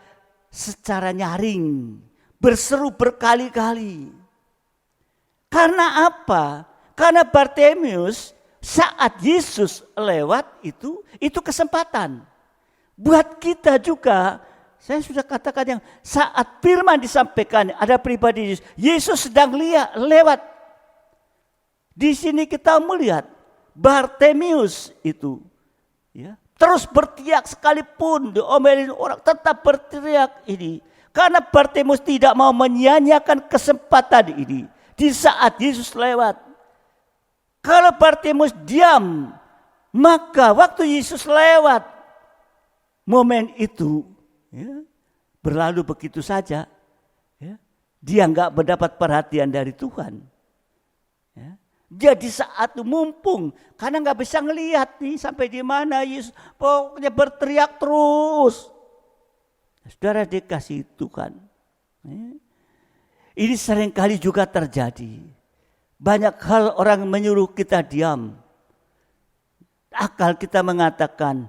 secara nyaring. Berseru berkali-kali. Karena apa? Karena Bartemius saat Yesus lewat itu kesempatan. Buat kita juga, saya sudah katakan yang saat firman disampaikan ada pribadi Yesus sedang lewat. Di sini kita melihat Bartemius itu ya, terus berteriak sekalipun diomelin orang tetap berteriak ini. Karena Bartemius tidak mau menyia-nyiakan kesempatan ini di saat Yesus lewat. Kalau Bartemius diam, maka waktu Yesus lewat, momen itu ya, berlalu begitu saja. Ya. Dia enggak mendapat perhatian dari Tuhan. Ya. Jadi saat itu mumpung, karena enggak bisa ngelihat nih sampai di mana Yesus, pokoknya berteriak terus. Saudara dikasih Tuhan. Ya. Ini seringkali juga terjadi. Banyak hal orang menyuruh kita diam. Akal kita mengatakan,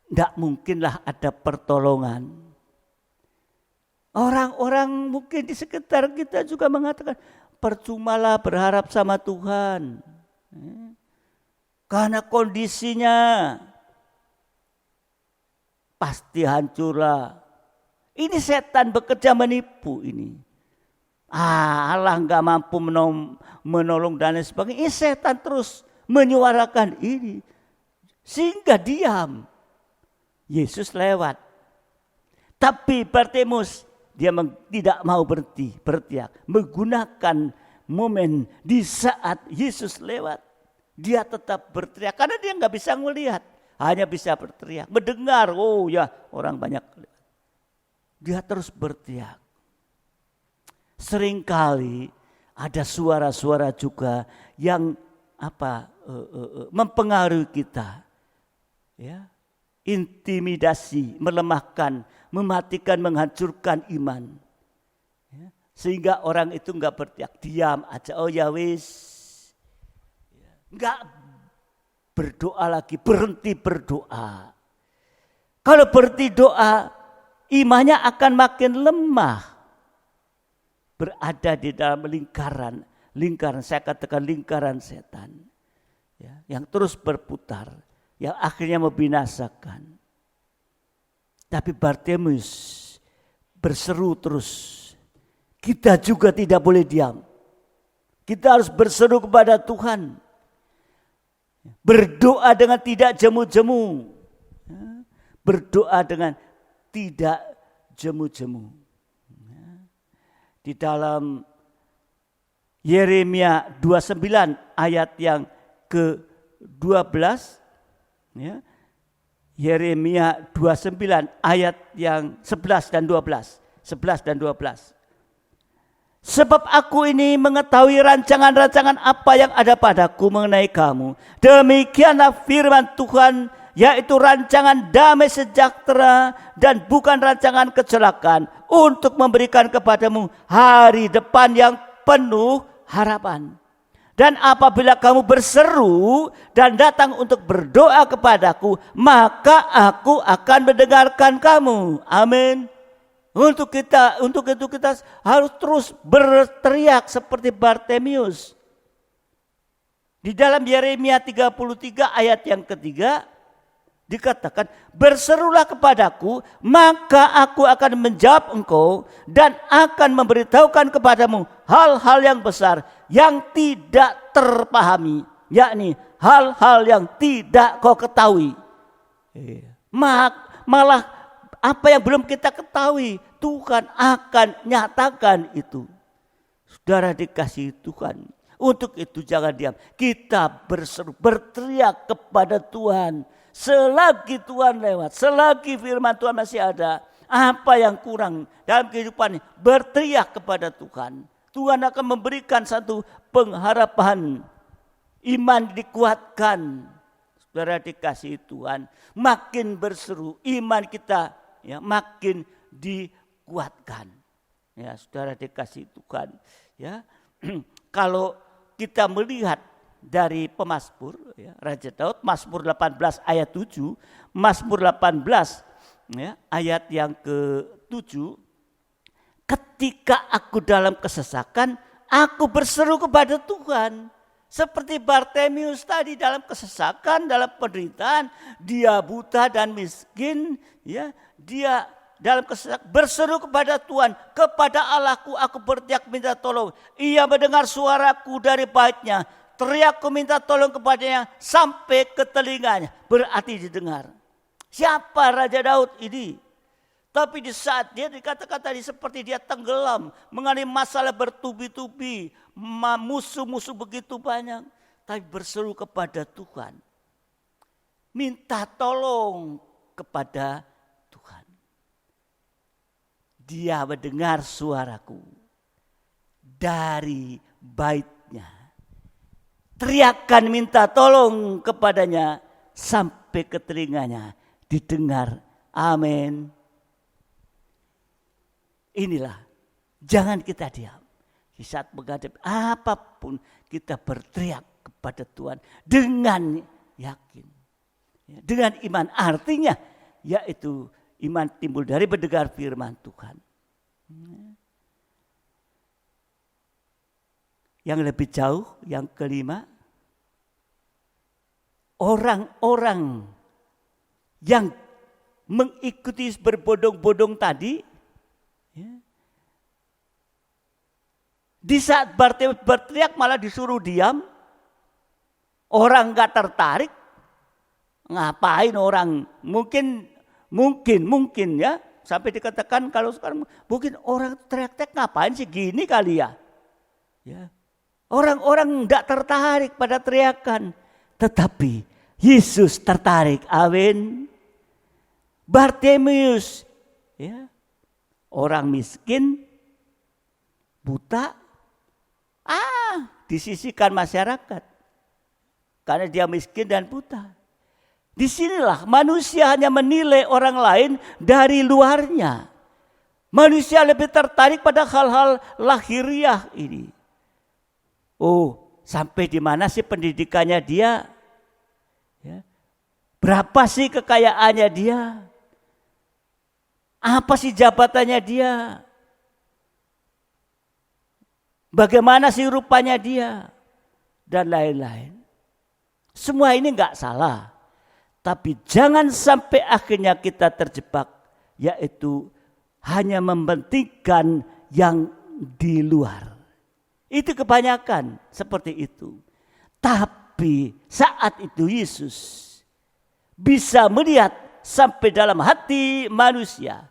tidak mungkinlah ada pertolongan. Orang-orang mungkin di sekitar kita juga mengatakan, percumalah berharap sama Tuhan. Karena kondisinya pasti hancurlah. Ini setan bekerja menipu ini. Allah nggak mampu menolong dan lain sebagainya. Ini setan terus menyuarakan ini. Sehingga diam. Yesus lewat. Tapi Bartemius dia tidak mau berteriak. Menggunakan momen di saat Yesus lewat. Dia tetap berteriak. Karena dia nggak bisa melihat. Hanya bisa berteriak. Mendengar. Oh ya orang banyak. Dia terus berteriak. Seringkali ada suara-suara juga yang mempengaruhi kita, ya, intimidasi, melemahkan, mematikan, menghancurkan iman, ya. Sehingga orang itu enggak berteriak, diam aja, oh ya wis, enggak berdoa lagi, berhenti berdoa. Kalau berhenti doa, imannya akan makin lemah. Berada di dalam lingkaran, saya katakan lingkaran setan, ya, yang terus berputar, yang akhirnya membinasakan. Tapi Bartemius berseru terus. Kita juga tidak boleh diam. Kita harus berseru kepada Tuhan. Berdoa dengan tidak jemu-jemu. Berdoa dengan tidak jemu-jemu. Di dalam Yeremia 29 ayat yang ke-12. Ya, Yeremia 29 ayat yang 11 dan 12. 11 dan 12. Sebab aku ini mengetahui rancangan-rancangan apa yang ada padaku mengenai kamu. Demikianlah firman Tuhan, yaitu rancangan damai sejahtera dan bukan rancangan kecelakaan, untuk memberikan kepadamu hari depan yang penuh harapan. Dan apabila kamu berseru dan datang untuk berdoa kepadaku, maka aku akan mendengarkan kamu. Amin. Untuk itu kita harus terus berteriak seperti Bartemius. Di dalam Yeremia 33 ayat yang ketiga dikatakan, berserulah kepadaku, maka aku akan menjawab engkau dan akan memberitahukan kepadamu hal-hal yang besar yang tidak terpahami, yakni hal-hal yang tidak kau ketahui. Malah Apa yang belum kita ketahui, Tuhan akan nyatakan itu. Saudara dikasihi Tuhan, untuk itu jangan diam. Kita berseru, berteriak kepada Tuhan. Selagi Tuhan lewat, selagi firman Tuhan masih ada, apa yang kurang dalam kehidupan ini, berteriak kepada Tuhan. Tuhan akan memberikan satu pengharapan, iman dikuatkan. Saudara dikasihi Tuhan, makin berseru, iman kita ya makin dikuatkan. Ya, saudara dikasihi Tuhan, ya. Kalau kita melihat dari pemazmur ya, Raja Daud, Mazmur 18 ayat 7, Mazmur 18 ya, ayat yang ke-7, ketika aku dalam kesesakan, aku berseru kepada Tuhan. Seperti Bartemius tadi dalam kesesakan, dalam penderitaan, dia buta dan miskin, ya, dia dalam kesesakan berseru kepada Tuhan, kepada Allahku aku berteriak minta tolong. Ia mendengar suaraku dari baitnya, teriakku minta tolong kepadanya sampai ke telinganya, berarti didengar. Siapa Raja Daud ini? Tapi di saat dia dikatakan tadi seperti dia tenggelam, mengalami masalah bertubi-tubi, musuh-musuh begitu banyak. Tapi berseru kepada Tuhan. Minta tolong kepada Tuhan. Dia mendengar suaraku dari baitnya. Teriakan minta tolong kepadanya sampai ke telinganya. Didengar. Amin. Inilah, jangan kita diam. Di saat menghadapi apapun kita berteriak kepada Tuhan dengan yakin. Dengan iman, artinya yaitu iman timbul dari mendengar firman Tuhan. Yang lebih jauh, yang kelima, orang-orang yang mengikuti berbondong-bondong tadi, di saat Bartimius berteriak malah disuruh diam. Orang gak tertarik. Ngapain orang? Mungkin ya. Sampai dikatakan kalau sekarang mungkin orang teriak-teriak ngapain sih gini kali ya. Orang-orang gak tertarik pada teriakan. Tetapi Yesus tertarik. Amin. Bartimius ya. Orang miskin, buta, disisihkan masyarakat. Karena dia miskin dan buta. Disinilah manusia hanya menilai orang lain dari luarnya. Manusia lebih tertarik pada hal-hal lahiriah ini. Oh, sampai di mana sih pendidikannya dia? Ya. Berapa sih kekayaannya dia? Apa sih jabatannya dia? Bagaimana sih rupanya dia? Dan lain-lain. Semua ini enggak salah. Tapi jangan sampai akhirnya kita terjebak. Yaitu hanya mementingkan yang di luar. Itu kebanyakan seperti itu. Tapi saat itu Yesus bisa melihat sampai dalam hati manusia.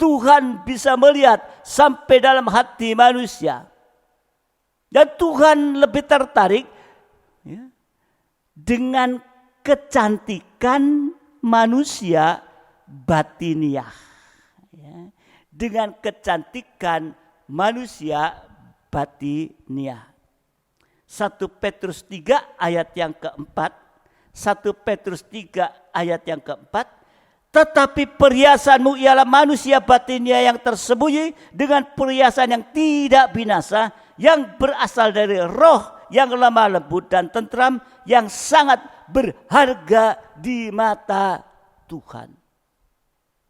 Tuhan bisa melihat sampai dalam hati manusia. Dan Tuhan lebih tertarik ya, dengan kecantikan manusia batiniah. Ya, dengan kecantikan manusia batiniah. 1 Petrus 3 ayat yang keempat. 1 Petrus 3 ayat yang keempat. Tetapi perhiasanmu ialah manusia batinnya yang tersembunyi dengan perhiasan yang tidak binasa, yang berasal dari roh yang lemah lembut dan tentram, yang sangat berharga di mata Tuhan.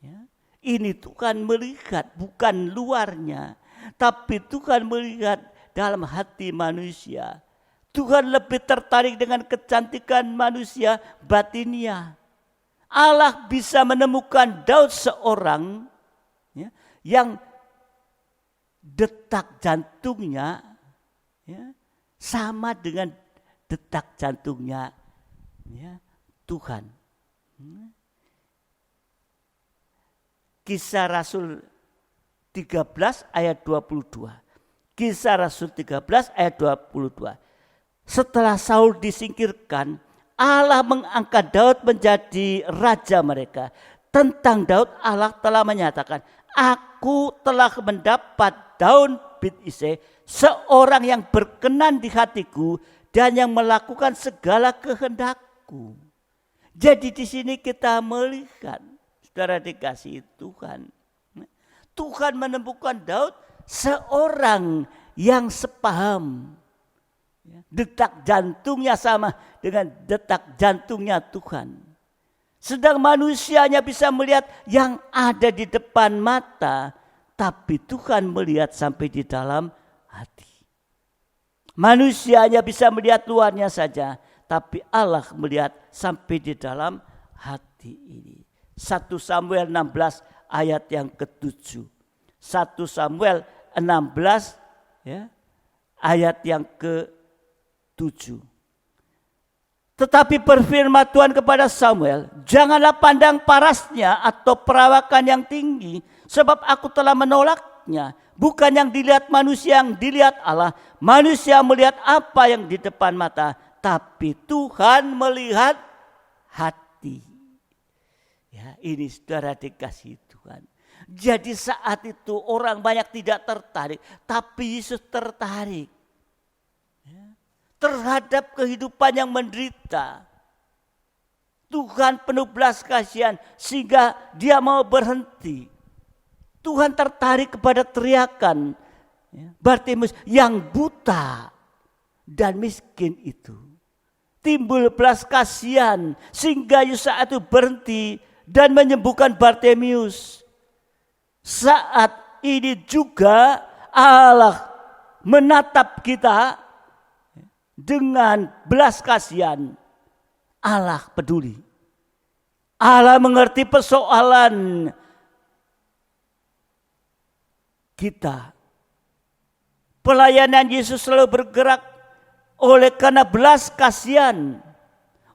Ya. Ini Tuhan melihat bukan luarnya, tapi Tuhan melihat dalam hati manusia. Tuhan lebih tertarik dengan kecantikan manusia batinnya. Allah bisa menemukan Daud seorang ya, yang detak jantungnya ya, sama dengan detak jantungnya ya, Tuhan. Kisah Rasul 13 ayat 22. Kisah Rasul 13 ayat 22. Setelah Saul disingkirkan, Allah mengangkat Daud menjadi raja mereka. Tentang Daud Allah telah menyatakan, aku telah mendapat Daud bin Isai, seorang yang berkenan di hatiku dan yang melakukan segala kehendakku. Jadi di sini kita melihat, saudara dikasihi Tuhan, Tuhan menemukan Daud seorang yang sepaham. Detak jantungnya sama dengan detak jantungnya Tuhan. Sedang manusianya bisa melihat yang ada di depan mata, tapi Tuhan melihat sampai di dalam hati. Manusianya bisa melihat luarnya saja, tapi Allah melihat sampai di dalam hati ini. 1 Samuel 16 ayat yang ke-7. 1 Samuel 16 ya, ayat yang ke-7. Tetapi berfirman Tuhan kepada Samuel, janganlah pandang parasnya atau perawakan yang tinggi, sebab aku telah menolaknya. Bukan yang dilihat manusia, yang dilihat Allah. Manusia melihat apa yang di depan mata, tapi Tuhan melihat hati. Ya, ini saudara dikasihi Tuhan. Jadi saat itu orang banyak tidak tertarik, tapi Yesus tertarik terhadap kehidupan yang menderita. Tuhan penuh belas kasihan sehingga dia mau berhenti. Tuhan tertarik kepada teriakan Bartimeus yang buta dan miskin itu. Timbul belas kasihan sehingga Yesus saat itu berhenti dan menyembuhkan Bartimeus. Saat ini juga Allah menatap kita dengan belas kasihan. Allah peduli. Allah mengerti persoalan kita. Pelayanan Yesus selalu bergerak oleh karena belas kasihan.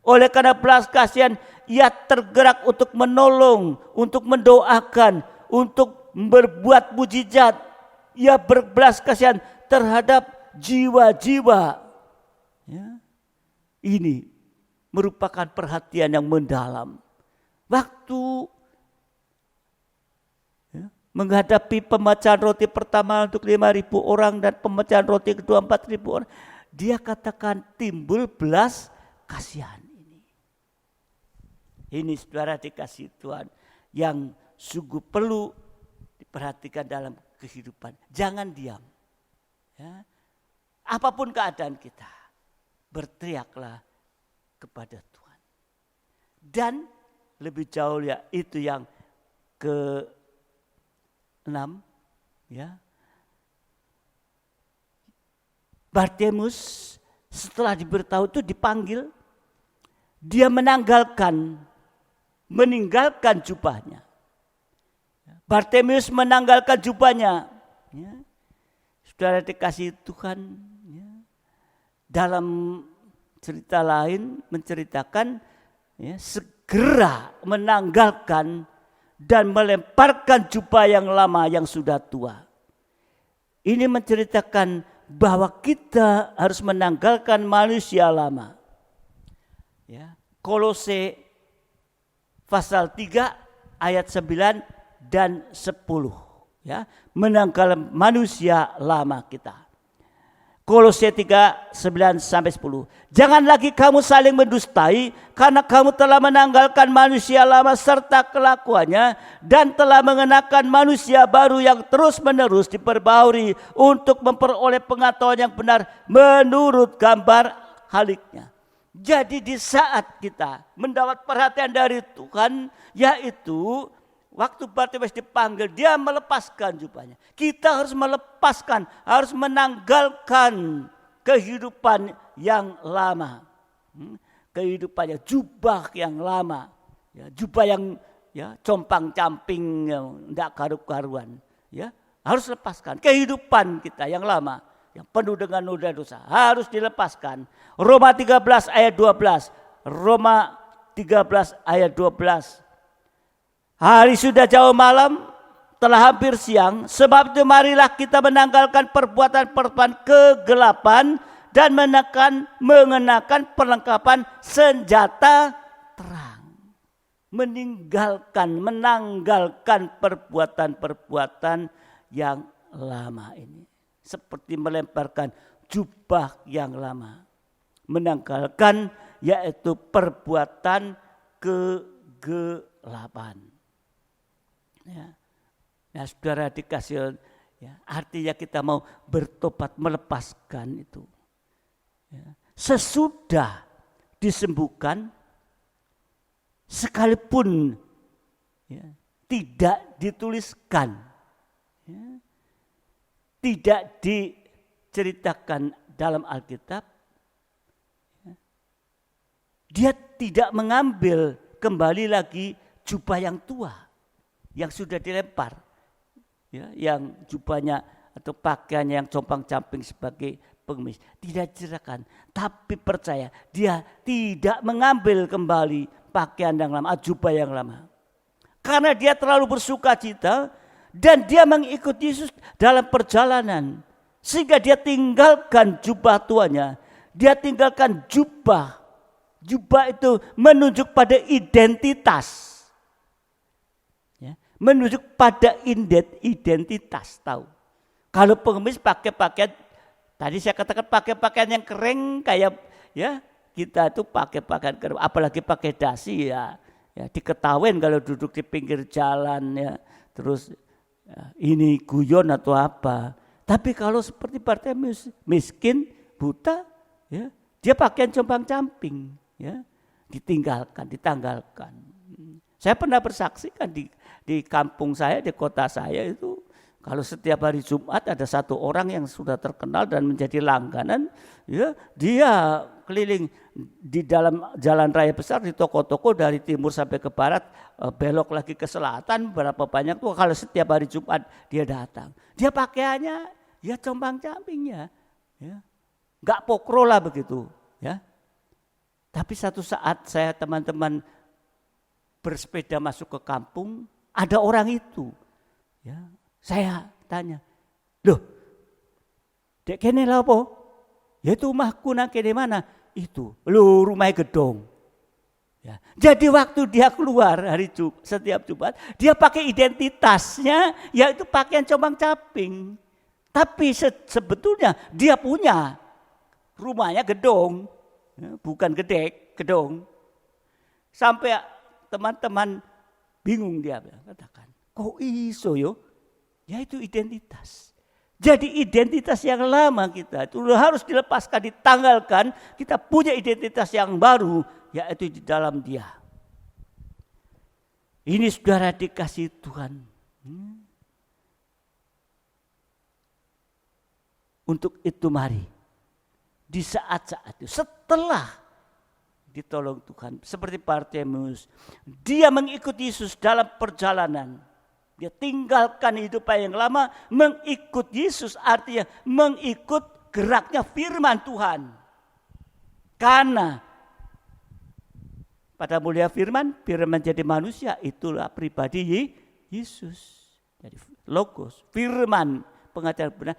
Oleh karena belas kasihan, ia tergerak untuk menolong, untuk mendoakan, untuk berbuat mujizat. Ia berbelas kasihan terhadap jiwa-jiwa. Ya. Ini merupakan perhatian yang mendalam. Waktu menghadapi pemecahan roti pertama untuk 5.000 orang dan pemecahan roti kedua 4.000 orang, dia katakan timbul belas kasihan ini. Ini saudara dikasihi Tuhan yang sungguh perlu diperhatikan dalam kehidupan. Jangan diam. Ya. Apapun keadaan kita, berteriaklah kepada Tuhan. Dan lebih jauh ya, itu yang ke-6 ya. Bartimeus setelah diberitahu itu dipanggil, dia meninggalkan jubahnya. Bartimeus menanggalkan jubahnya. Ya. Saudara dikasihi Tuhan, ya. Dalam cerita lain menceritakan ya, segera menanggalkan dan melemparkan jubah yang lama yang sudah tua. Ini menceritakan bahwa kita harus menanggalkan manusia lama. Ya. Kolose pasal 3 ayat 9 dan 10. Ya. Menanggalkan manusia lama kita. Kolose 3, 9 sampai 10. Jangan lagi kamu saling mendustai karena kamu telah menanggalkan manusia lama serta kelakuannya dan telah mengenakan manusia baru yang terus menerus diperbaharui untuk memperoleh pengetahuan yang benar menurut gambar haliknya. Jadi di saat kita mendapat perhatian dari Tuhan, yaitu waktu Bartimeus dipanggil, dia melepaskan jubahnya. Kita harus melepaskan, harus menanggalkan kehidupan yang lama. Kehidupannya, jubah yang lama. Ya, jubah yang ya, compang-camping, tidak karu-karuan. Ya, harus lepaskan kehidupan kita yang lama, yang penuh dengan noda dosa. Harus dilepaskan. Roma 13 ayat 12. Roma 13 ayat 12. Hari sudah jauh malam, telah hampir siang. Sebab itu marilah kita menanggalkan perbuatan-perbuatan kegelapan dan mengenakan perlengkapan senjata terang. Menanggalkan perbuatan-perbuatan yang lama ini. Seperti melemparkan jubah yang lama. Menanggalkan yaitu perbuatan kegelapan. Ya. Nah, saudara dikasih, ya, artinya kita mau bertobat, melepaskan itu. Ya. Sesudah disembuhkan, sekalipun ya, tidak dituliskan, ya, tidak diceritakan dalam Alkitab, ya, dia tidak mengambil kembali lagi jubah yang tua yang sudah dilempar, ya, yang jubahnya atau pakaiannya yang compang-camping sebagai pengemis tidak diceritakan, tapi percaya dia tidak mengambil kembali pakaian yang lama, jubah yang lama, karena dia terlalu bersukacita dan dia mengikuti Yesus dalam perjalanan, sehingga dia tinggalkan jubah tuanya, dia tinggalkan jubah itu menunjuk pada identitas. Menunjuk pada identitas, tahu. Kalau pengemis pakai pakaian, tadi saya katakan pakai pakaian yang kering kayak ya kita itu pakai pakaian kering, apalagi pakai dasi ya diketahuin kalau duduk di pinggir jalan ya, terus ya, ini guyon atau apa. Tapi kalau seperti partai miskin, buta, ya dia pakaian compang-camping, ya ditanggalkan. Saya pernah bersaksikan di kampung saya, di kota saya itu, kalau setiap hari Jumat ada satu orang yang sudah terkenal dan menjadi langganan, ya dia keliling di dalam jalan raya besar, di toko-toko dari timur sampai ke barat, belok lagi ke selatan, berapa banyak tuh kalau setiap hari Jumat dia datang. Dia pakaiannya ya compang-campingnya, ya nggak pokro lah begitu, ya. Tapi satu saat saya teman-teman bersepeda masuk ke kampung, ada orang itu, ya saya tanya, loh, dek kene lha apa? Ya itu rumahku nang kene mana? Itu, loh rumahnya gedong. Ya. Jadi waktu dia keluar setiap Jumat, dia pakai identitasnya, yaitu pakaian compang-camping. Tapi sebetulnya dia punya rumahnya gedong, ya, bukan gedong. Sampai teman-teman bingung dia katakan, kok iso yo? Ya itu identitas. Jadi identitas yang lama kita itu harus dilepaskan, ditanggalkan. Kita punya identitas yang baru, yaitu di dalam Dia. Ini saudara dikasih Tuhan. Untuk itu mari, di saat-saat itu setelah ditolong Tuhan, seperti Bartimeus, dia mengikuti Yesus dalam perjalanan. Dia tinggalkan hidup yang lama, mengikut Yesus artinya mengikut geraknya firman Tuhan. Karena pada mulia firman jadi manusia, itulah pribadi Yesus. Jadi logos, firman, pengajaran benar,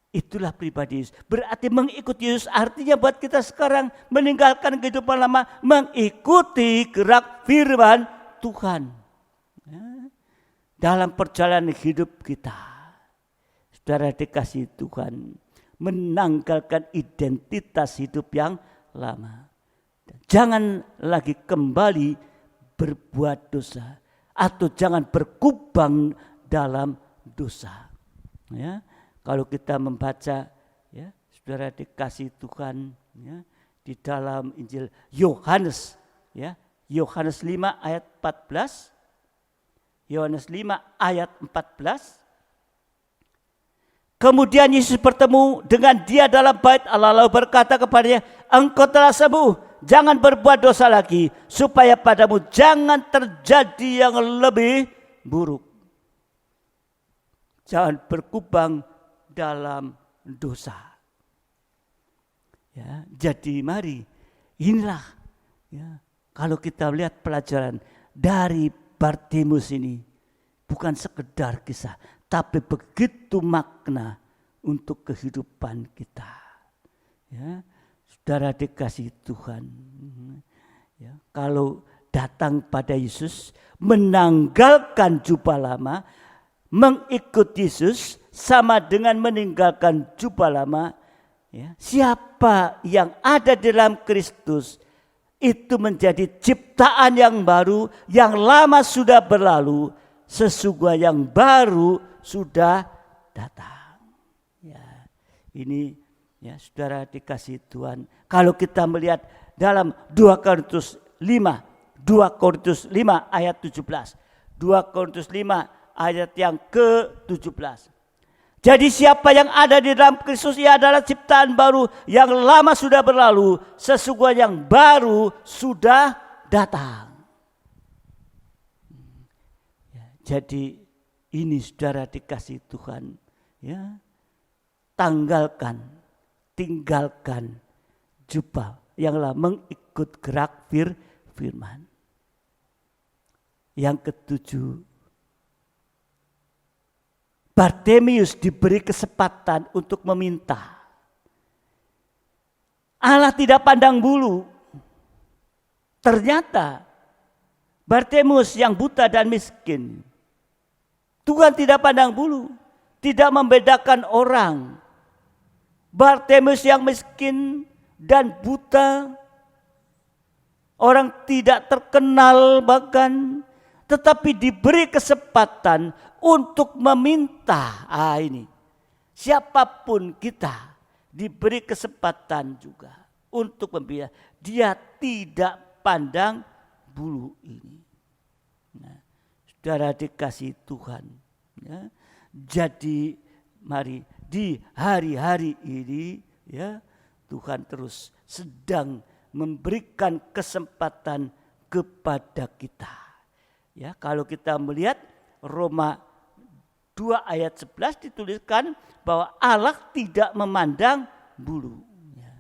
itulah pribadi Yesus. Berarti mengikuti Yesus artinya buat kita sekarang meninggalkan kehidupan lama, mengikuti gerak firman Tuhan. Ya. Dalam perjalanan hidup kita, saudara dikasih Tuhan, menanggalkan identitas hidup yang lama. Jangan lagi kembali berbuat dosa atau jangan berkubang dalam dosa. Ya. Kalau kita membaca, ya, saudara dikasih Tuhan, ya, di dalam Injil Yohanes, ya, Yohanes 5 ayat 14, Yohanes 5 ayat 14. Kemudian Yesus bertemu dengan dia dalam bait Allah lalu berkata kepadanya, engkau telah sembuh, jangan berbuat dosa lagi, supaya padamu jangan terjadi yang lebih buruk. Jangan berkubang dalam dosa. Ya, jadi mari inilah, ya, kalau kita lihat pelajaran dari Bartimeus ini bukan sekedar kisah, tapi begitu makna untuk kehidupan kita. Ya, saudara dikasihi Tuhan. Ya, kalau datang pada Yesus, menanggalkan jubah lama, mengikut Yesus sama dengan meninggalkan jubah lama. Ya, siapa yang ada di dalam Kristus itu menjadi ciptaan yang baru, yang lama sudah berlalu, sesungguhnya yang baru sudah datang. Ya, ini ya saudara dikasihi Tuhan. Kalau kita melihat dalam 2 Korintus 5 ayat 17. 2 Korintus 5 ayat yang ke-17. Jadi siapa yang ada di dalam Kristus, ia adalah ciptaan baru, yang lama sudah berlalu, sesungguhnya yang baru sudah datang. Jadi ini saudara dikasihi Tuhan, ya. Tinggalkan jubah yang lama, mengikut gerak firman. Yang ketujuh, Bartimeus diberi kesempatan untuk meminta. Allah tidak pandang bulu. Ternyata Bartimeus yang buta dan miskin, Tuhan tidak pandang bulu, tidak membedakan orang. Bartimeus yang miskin dan buta, orang tidak terkenal bahkan, tetapi diberi kesempatan untuk meminta. Ini siapapun kita diberi kesempatan juga untuk meminta. Dia tidak pandang bulu ini. Nah, saudara dikasihi Tuhan, ya. Jadi mari di hari-hari ini, ya, Tuhan terus sedang memberikan kesempatan kepada kita. Ya, kalau kita melihat Roma 2 ayat 11 dituliskan bahwa Allah tidak memandang bulu. Ya.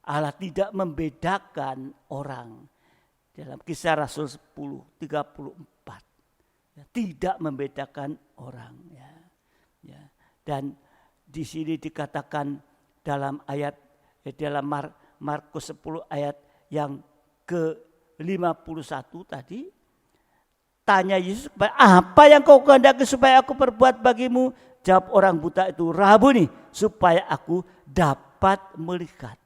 Allah tidak membedakan orang. Dalam Kisah Rasul 10:34. Ya, tidak membedakan orang. Ya. Ya. Dan di sini dikatakan dalam ayat dalam Markus 10 ayat yang ke-51 tadi, tanya Yesus, apa yang kau kehendaki supaya aku perbuat bagimu? Jawab orang buta itu, Rabuni, supaya aku dapat melihat.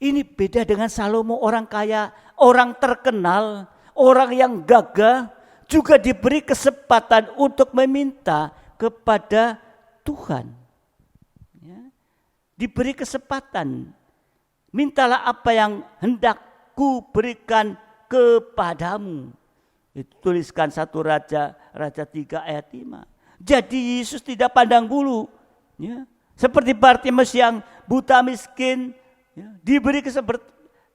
Ini beda dengan Salomo, orang kaya, orang terkenal, orang yang gagah, juga diberi kesempatan untuk meminta kepada Tuhan. Ya. Diberi kesempatan, mintalah apa yang hendak ku berikan kepadamu. Dituliskan 1 Raja 3 ayat 5. Jadi Yesus tidak pandang bulu. Ya. Seperti Bartimeus yang buta miskin, ya, diberi kesempatan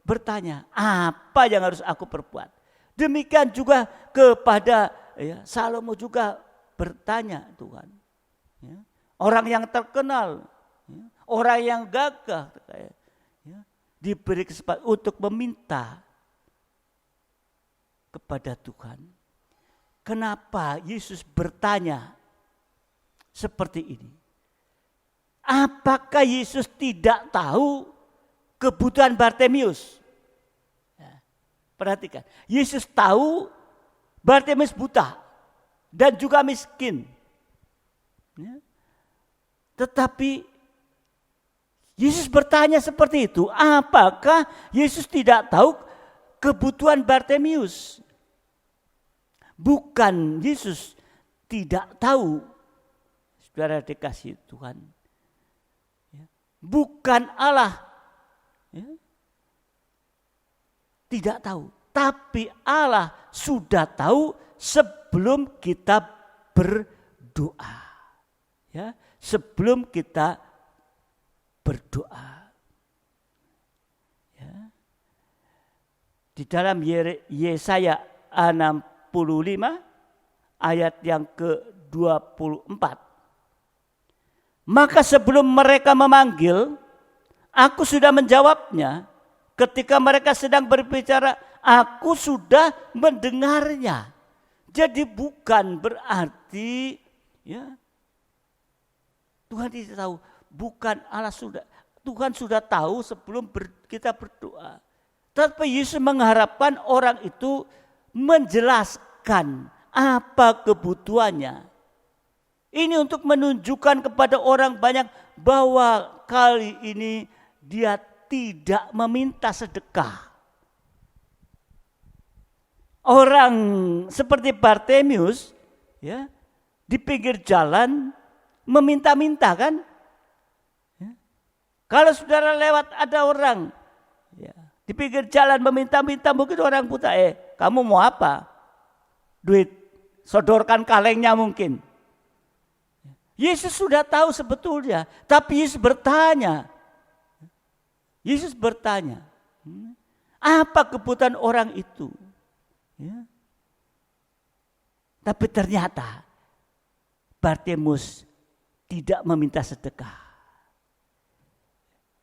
bertanya, apa yang harus aku perbuat? Demikian juga kepada Salomo juga bertanya Tuhan. Ya. Orang yang terkenal, ya, orang yang gagah, ya, diberi kesempatan untuk meminta kepada Tuhan. Kenapa Yesus bertanya seperti ini? Apakah Yesus tidak tahu kebutuhan Bartimeus? Ya, perhatikan, Yesus tahu Bartimeus buta dan juga miskin. Ya. Tetapi Yesus bertanya seperti itu. Apakah Yesus tidak tahu kebutuhan Bartimeus? Bukan Yesus tidak tahu, saudara dikasihi Tuhan. Bukan Allah tidak tahu, tapi Allah sudah tahu sebelum kita berdoa. Ya, sebelum kita berdoa. Ya. Di dalam Yesaya 65 ayat yang ke-24. Maka sebelum mereka memanggil, aku sudah menjawabnya. Ketika mereka sedang berbicara, aku sudah mendengarnya. Jadi bukan berarti ya Tuhan tidak tahu, bukan Allah sudah, Tuhan sudah tahu sebelum kita berdoa. Tapi Yesus mengharapkan orang itu menjelaskan apa kebutuhannya. Ini untuk menunjukkan kepada orang banyak bahwa kali ini dia tidak meminta sedekah. Orang seperti Bartimius ya, di pinggir jalan meminta-minta kan. Ya. Kalau saudara lewat ada orang ya, di pinggir jalan meminta-minta, mungkin orang buta, kamu mau apa? Duit, sodorkan kalengnya mungkin. Yesus sudah tahu sebetulnya, tapi Yesus bertanya. Apa kebutuhan orang itu? Ya. Tapi ternyata Bartimius tidak meminta sedekah.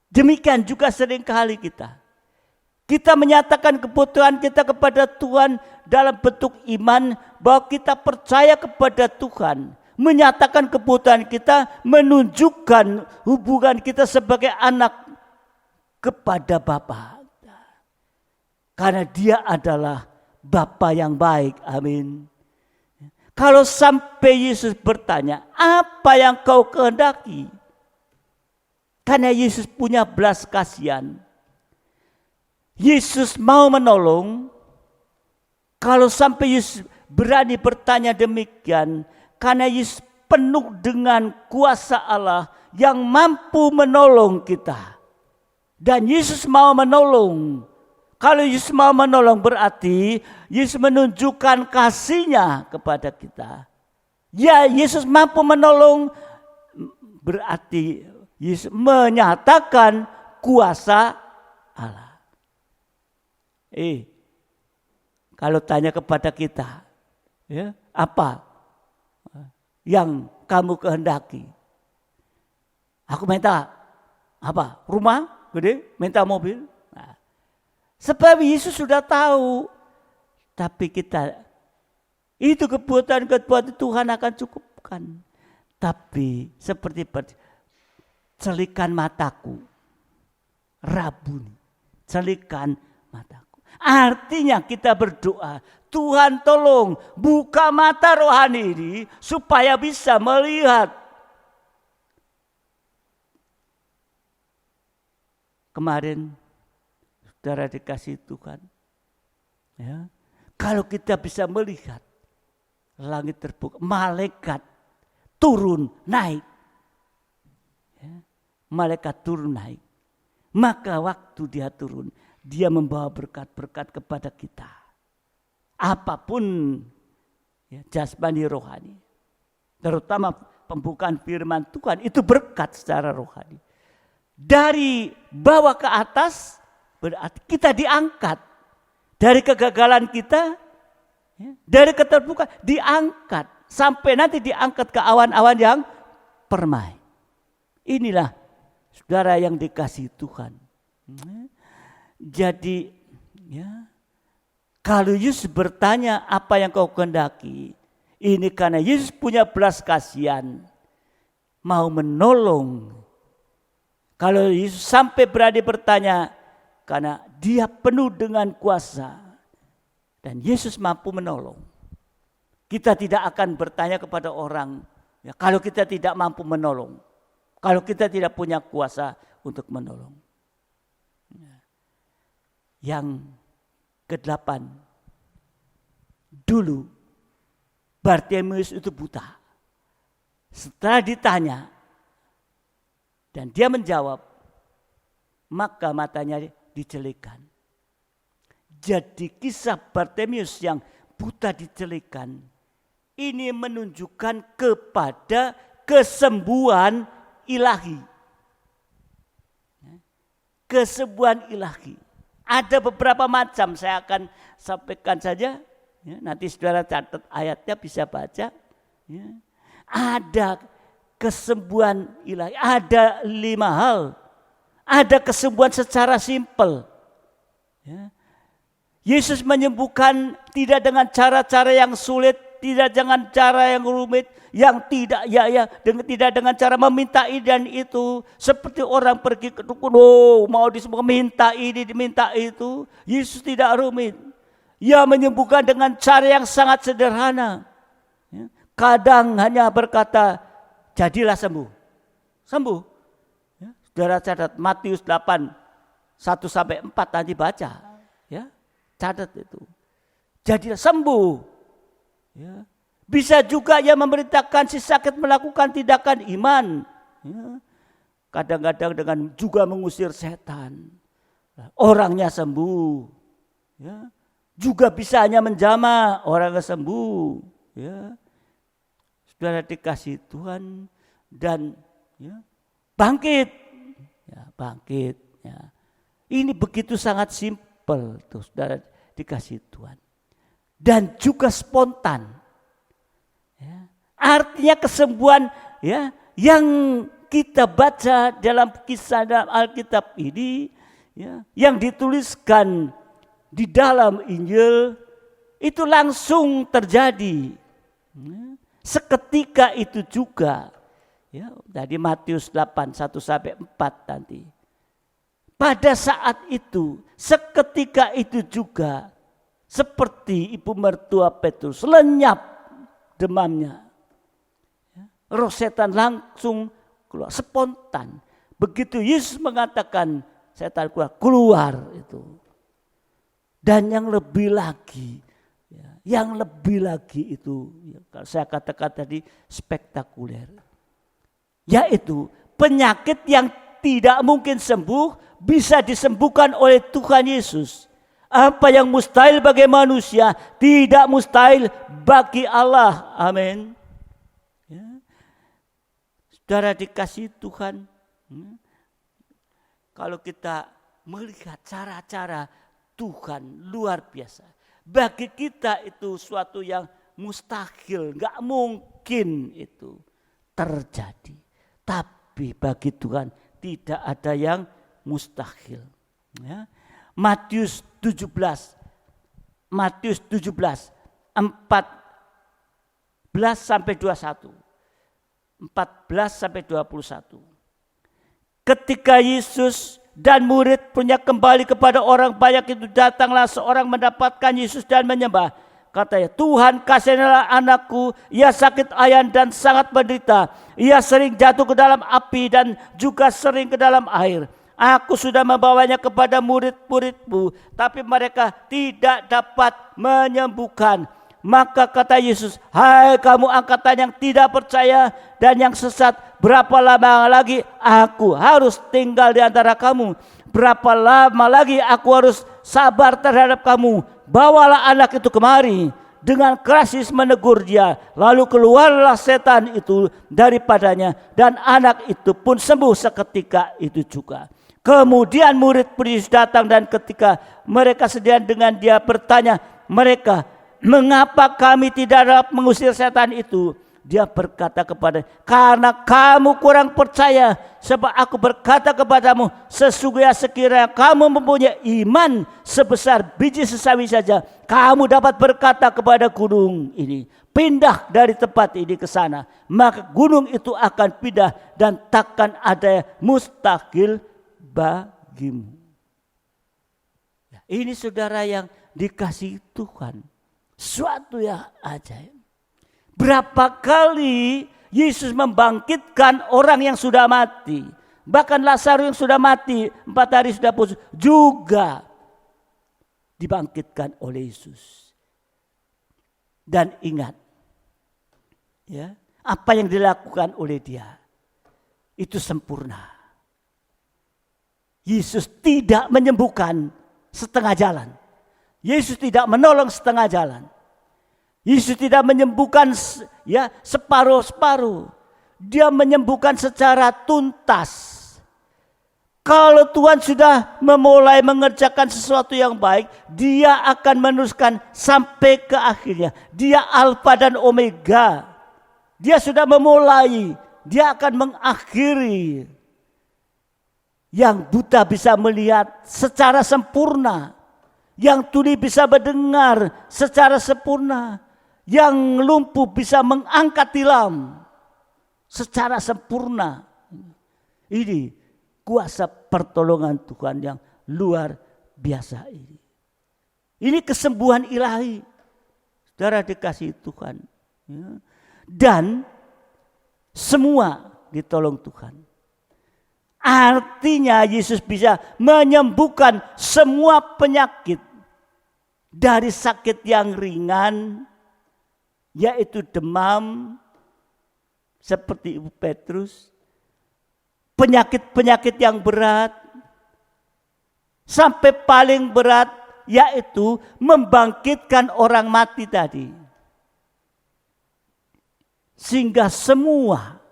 Demikian juga seringkali kita menyatakan kebutuhan kita kepada Tuhan dalam bentuk iman, bahwa kita percaya kepada Tuhan. Menyatakan kebutuhan kita, menunjukkan hubungan kita sebagai anak kepada Bapa. Karena Dia adalah Bapa yang baik. Amin. Kalau sampai Yesus bertanya, apa yang kau kehendaki? Karena Yesus punya belas kasihan. Yesus mau menolong. Kalau sampai Yesus berani bertanya demikian, karena Yesus penuh dengan kuasa Allah yang mampu menolong kita. Dan Yesus mau menolong. Kalau Yesus mau menolong berarti Yesus menunjukkan kasih-Nya kepada kita. Ya, Yesus mampu menolong berarti Yesus menyatakan kuasa Allah. Kalau tanya kepada kita, ya, apa yang kamu kehendaki? Aku minta apa? Rumah gede, minta mobil. Nah, sebab Yesus sudah tahu. Tapi kita, itu kebutuhan Tuhan akan cukupkan. Tapi seperti celikan mataku, Rabuni, celikan mataku. Artinya kita berdoa, Tuhan tolong buka mata rohani ini supaya bisa melihat. Kemarin saudara dikasih Tuhan, ya, kalau kita bisa melihat langit terbuka, malaikat turun naik, ya, malaikat turun naik, maka waktu dia turun, dia membawa berkat-berkat kepada kita. Apapun ya, jasmani rohani, terutama pembukaan firman Tuhan itu berkat secara rohani. Dari bawah ke atas berarti kita diangkat. Dari kegagalan kita, ya, dari keterbukaan diangkat. Sampai nanti diangkat ke awan-awan yang permai. Inilah saudara yang dikasihi Tuhan. Jadi ya, kalau Yesus bertanya apa yang kau kehendaki, ini karena Yesus punya belas kasihan, mau menolong. Kalau Yesus sampai berani bertanya, karena Dia penuh dengan kuasa dan Yesus mampu menolong. Kita tidak akan bertanya kepada orang, ya, kalau kita tidak mampu menolong, kalau kita tidak punya kuasa untuk menolong. Yang ke-8, dulu Bartimius itu buta. Setelah ditanya dan dia menjawab, maka matanya dicelikan. Jadi kisah Bartimius yang buta dicelikan ini menunjukkan kepada kesembuhan ilahi. Kesembuhan ilahi. Ada beberapa macam, saya akan sampaikan saja. Ya, nanti saudara catat ayatnya bisa baca. Ya. Ada kesembuhan ilahi, ada 5 hal. Ada kesembuhan secara simpel. Ya. Yesus menyembuhkan tidak dengan cara-cara yang sulit, tidak dengan cara yang rumit, yang tidak tidak dengan cara meminta ini dan itu, seperti orang pergi ke dukun, mau disembuhkan, minta ini, diminta itu. Yesus tidak rumit. Ia menyembuhkan dengan cara yang sangat sederhana. Ya. Kadang hanya berkata, jadilah sembuh. Sembuh. Ya. Saudara catat Matius 8, 1-4 nanti baca. Ya. Catat itu. Jadilah sembuh. Ya. Bisa juga ia memerintahkan si sakit melakukan tindakan iman. Ya. Kadang-kadang dengan juga mengusir setan. Orangnya sembuh. Ya. Juga bisa hanya menjamah, orangnya sembuh. Ya. Saudara dikasih Tuhan dan ya, bangkit. Ya, bangkit. Ya. Ini begitu sangat simpel tuh saudara dikasih Tuhan. Dan juga spontan. Ya. Artinya kesembuhan ya yang kita baca dalam kisah dalam Alkitab ini ya, yang dituliskan di dalam Injil itu langsung terjadi. Ya. Seketika itu juga. Ya, tadi Matius 8, 1-4 nanti. Pada saat itu, seketika itu juga, seperti ibu mertua Petrus, lenyap demamnya. Roh setan langsung keluar, spontan. Begitu Yesus mengatakan, setan keluar itu. Dan yang lebih lagi, itu, kalau saya katakan tadi spektakuler. Yaitu penyakit yang tidak mungkin sembuh, bisa disembuhkan oleh Tuhan Yesus. Apa yang mustahil bagi manusia, tidak mustahil bagi Allah. Amin. Ya. Saudara dikasih Tuhan. Kalau kita melihat cara-cara Tuhan luar biasa. Bagi kita itu suatu yang mustahil, gak mungkin itu terjadi. Tapi bagi Tuhan tidak ada yang mustahil. Ya. Matius 17, 14-21. 14-21. Ketika Yesus dan murid punya kembali kepada orang banyak itu, datanglah seorang mendapatkan Yesus dan menyembah. Katanya, Tuhan kasihilah anakku, ia sakit ayan dan sangat menderita. Ia sering jatuh ke dalam api dan juga sering ke dalam air. Aku sudah membawanya kepada murid-muridmu, tapi mereka tidak dapat menyembuhkan. Maka kata Yesus, hai kamu angkatan yang tidak percaya dan yang sesat, berapa lama lagi aku harus tinggal di antara kamu? Berapa lama lagi aku harus sabar terhadap kamu? Bawalah anak itu kemari. Dengan keras Yesus menegur dia. Lalu keluarlah setan itu daripadanya. Dan anak itu pun sembuh seketika itu juga. Kemudian murid-murid datang dan ketika mereka sedian dengan dia bertanya mereka, mengapa kami tidak dapat mengusir setan itu? Dia berkata kepada, karena kamu kurang percaya. Sebab aku berkata kepadamu, sesungguhnya sekiranya kamu mempunyai iman sebesar biji sesawi saja, kamu dapat berkata kepada gunung ini, pindah dari tempat ini ke sana. Maka gunung itu akan pindah dan takkan ada mustahil bagimu. Ini saudara yang dikasihi Tuhan. Suatu yang ajaib. Berapa kali Yesus membangkitkan orang yang sudah mati. Bahkan Lazarus yang sudah mati 4 hari sudah busuk juga dibangkitkan oleh Yesus. Dan ingat, ya, apa yang dilakukan oleh dia itu sempurna. Yesus tidak menyembuhkan setengah jalan. Yesus tidak menolong setengah jalan. Yesus tidak menyembuhkan ya separuh-separuh. Dia menyembuhkan secara tuntas. Kalau Tuhan sudah memulai mengerjakan sesuatu yang baik, dia akan meneruskan sampai ke akhirnya. Dia Alfa dan Omega. Dia sudah memulai, dia akan mengakhiri. Yang buta bisa melihat secara sempurna. yang tuli bisa mendengar secara sempurna, yang lumpuh bisa mengangkat tilam secara sempurna. Ini kuasa pertolongan Tuhan yang luar biasa ini. Ini kesembuhan ilahi, saudara dikasihi Tuhan. Dan semua ditolong Tuhan. Artinya Yesus bisa menyembuhkan semua penyakit. Dari sakit yang ringan, yaitu demam, seperti Ibu Petrus. Penyakit-penyakit yang berat, sampai paling berat, yaitu membangkitkan orang mati tadi. Sehingga semua,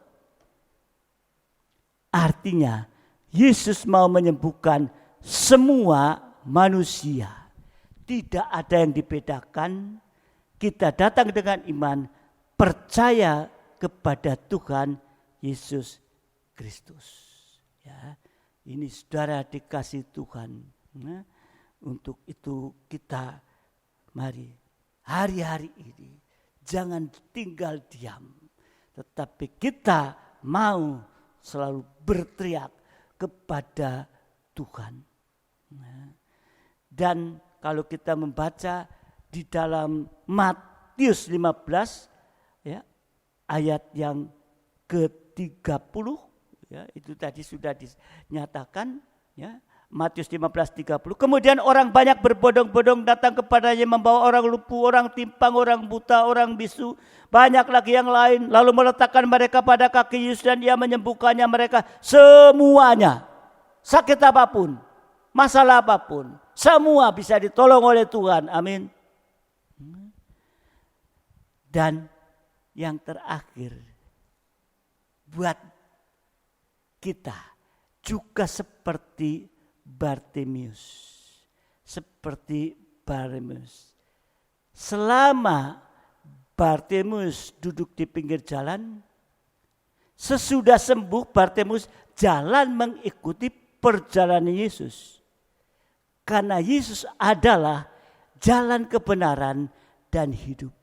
artinya Yesus mau menyembuhkan semua manusia. Tidak ada yang dibedakan. Kita datang dengan iman, percaya kepada Tuhan Yesus Kristus. Ya, ini saudara dikasih Tuhan. Nah, untuk itu kita mari hari-hari ini jangan tinggal diam, tetapi kita mau selalu berteriak kepada Tuhan. Nah, dan kalau kita membaca di dalam Matius 15 ya, ayat yang ke-30 ya, itu tadi sudah dinyatakan ya, Matius 15:30. Kemudian orang banyak berbondong-bondong datang kepadanya, membawa orang lumpuh, orang timpang, orang buta, orang bisu, banyak lagi yang lain, lalu meletakkan mereka pada kaki Yesus dan Ia menyembuhkannya mereka semuanya. Sakit apapun, masalah apapun, semua bisa ditolong oleh Tuhan. Amin. Dan yang terakhir, buat kita juga seperti Bartimeus. Selama Bartimeus duduk di pinggir jalan, sesudah sembuh Bartimeus jalan mengikuti perjalanan Yesus. Karena Yesus adalah jalan kebenaran dan hidup.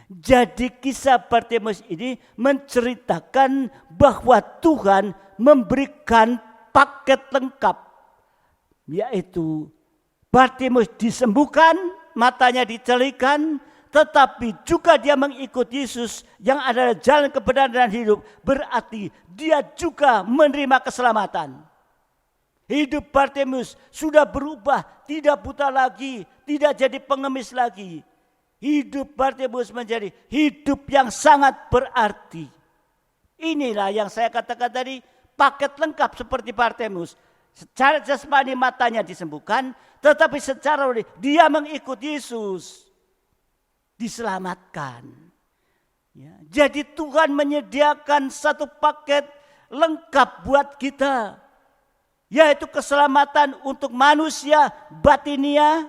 Jadi kisah Bartimeus ini menceritakan bahwa Tuhan memberikan paket lengkap. Yaitu Bartimeus disembuhkan, matanya dicelikan, tetapi juga dia mengikut Yesus yang adalah jalan kebenaran dan hidup. Berarti dia juga menerima keselamatan. Hidup Bartimeus sudah berubah, tidak buta lagi, tidak jadi pengemis lagi. Hidup Bartimeus menjadi hidup yang sangat berarti. Inilah yang saya katakan tadi, paket lengkap seperti Bartimeus. Secara jasmani matanya disembuhkan, tetapi secara rohani dia mengikut Yesus, diselamatkan. Ya, jadi Tuhan menyediakan satu paket lengkap buat kita, yaitu keselamatan untuk manusia batinia,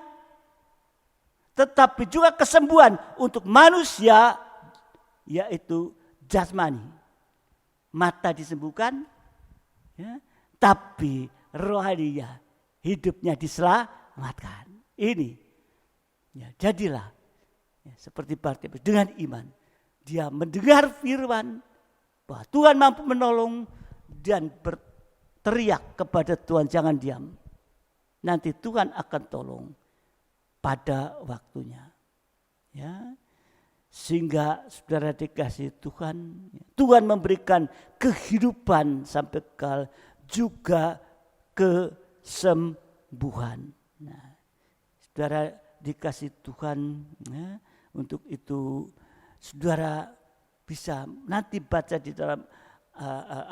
tetapi juga kesembuhan untuk manusia, yaitu jasmani. Mata disembuhkan, ya, tapi rohaninya hidupnya diselamatkan. Ini ya, jadilah ya, seperti Bartimeus dengan iman. Dia mendengar firman bahwa Tuhan mampu menolong dan berteriak kepada Tuhan, jangan diam. Nanti Tuhan akan tolong pada waktunya. Ya. Sehingga saudara dikasih Tuhan, Tuhan memberikan kehidupan sampai kekal, juga kesembuhan. Nah, saudara dikasih Tuhan, ya, untuk itu saudara bisa nanti baca di dalam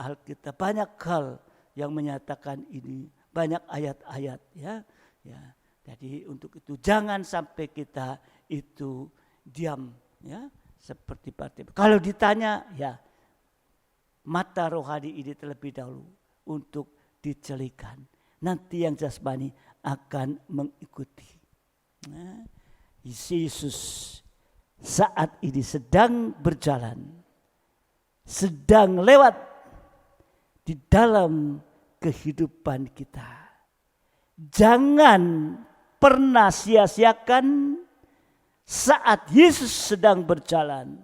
Alkitab banyak hal yang menyatakan ini, banyak ayat-ayat ya. Ya. Jadi untuk itu jangan sampai kita itu diam ya, seperti Bartimeus. Kalau ditanya ya, mata rohani ini terlebih dahulu untuk dicelikan. Nanti yang jasmani akan mengikuti. Nah, Yesus saat ini sedang berjalan, sedang lewat di dalam kehidupan kita. Jangan pernah sia-siakan saat Yesus sedang berjalan.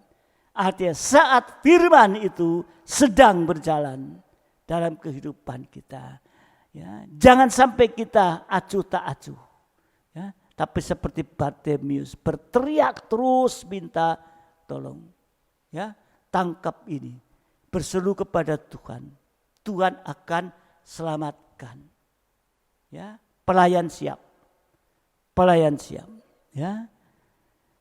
Artinya saat firman itu sedang berjalan dalam kehidupan kita. Ya, jangan sampai kita acuh tak acuh. Ya, tapi seperti Bartimius berteriak terus minta tolong. Ya, tangkap ini. Berseru kepada Tuhan. Tuhan akan selamatkan. Ya, pelayan siap. Pelayan siap. Ya.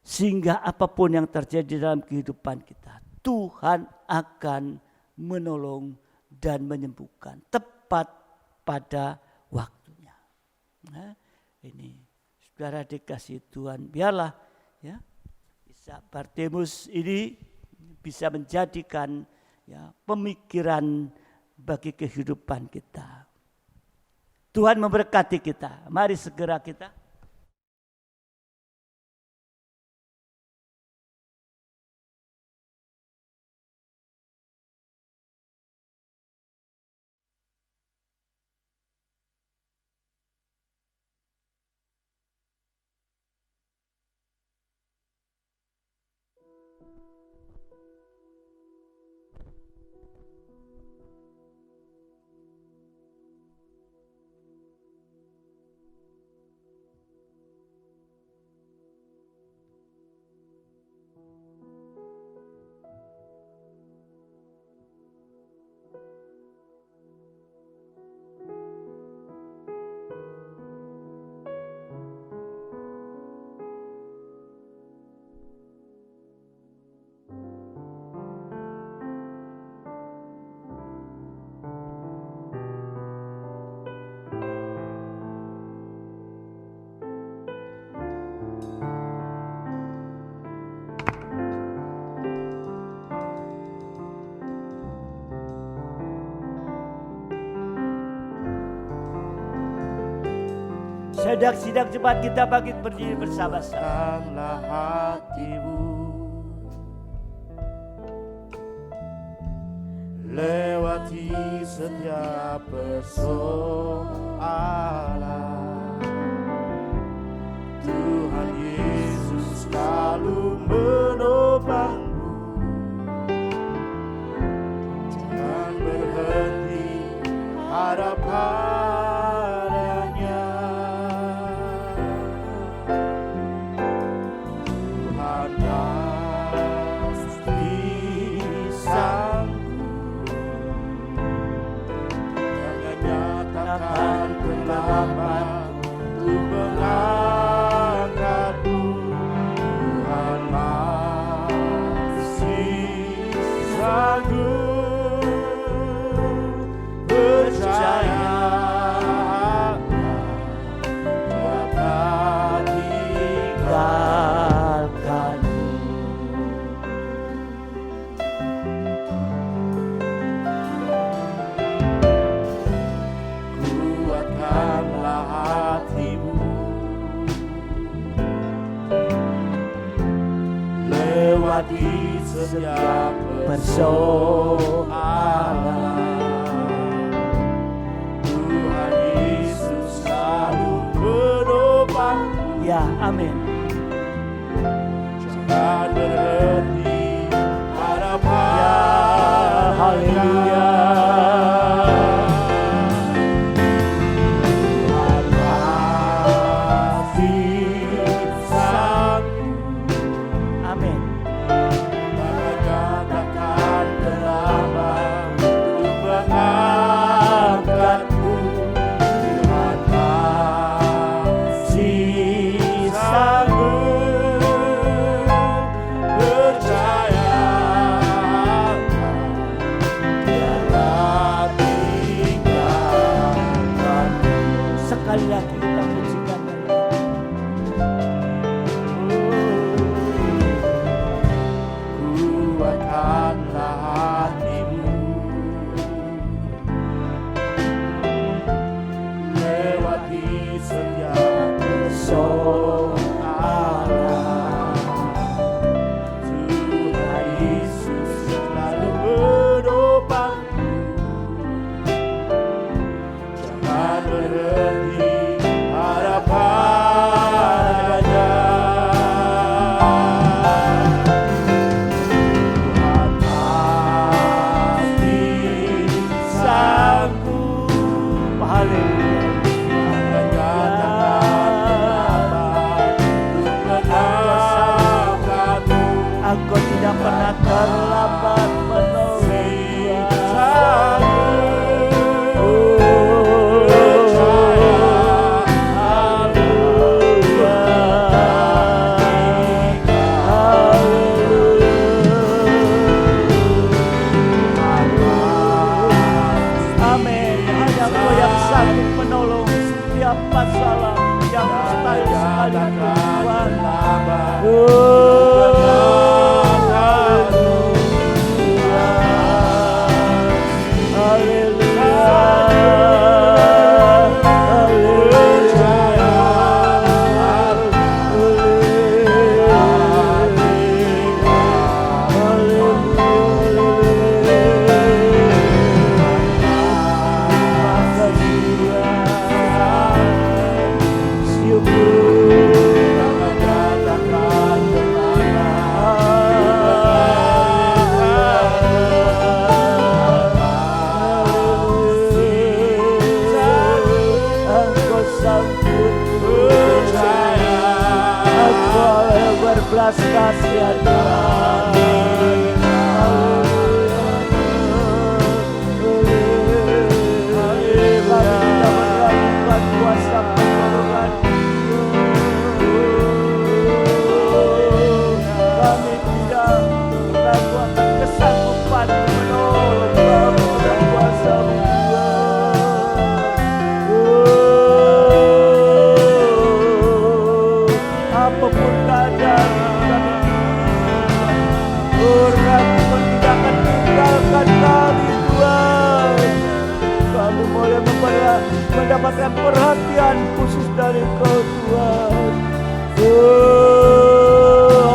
Sehingga apapun yang terjadi dalam kehidupan kita, Tuhan akan menolong dan menyembuhkan tepat pada waktunya. Nah, ini saudara dikasih Tuhan, biarlah ya bisa Bartimius ini bisa menjadikan ya pemikiran bagi kehidupan kita. Tuhan memberkati kita. Mari segera kita sedang cepat kita bangkit berdiri bersama-sama. Tenanglah hatimu, lewati setiap persoalan. Tuhan Yesus selalu menopangmu. Jangan berhenti harap padanya. Tuhan pasti sanggup. Jangan nyatakan terlambat untuk mengangkatmu. Tuhan masih sanggup. Percaya dapat tinggalkanmu. Kuatkanlah hatimu, lewati setiap persoalan. Tuhan Yesus selalu menopangmu. Ya, amin. Jangan berhenti harap Ya, haleluya. Tuhan pasti sanggup. Amin. Jangan katakan terlambat untuk mengangkatmu. Tuhan pasti sanggup. Percaya dapat tinggalkanmu. Sekali lagi kita pujikan dia. Kuatkanlah hatimu, sanggup menolong setiap masalah yang mustahil sekalipun Tuhan. Belas kasihan Tuhan. Kami tidak meragukan kuasa pertolongan. Kami tidak meragukan kesanggupan menolong kami dengan kuasa-Mu Tuhan. Apapun keadaan Tuhan tidak akan tinggalkan kami Tuhan. Kami boleh mendapatkan perhatian khusus dari Kau Tuhan.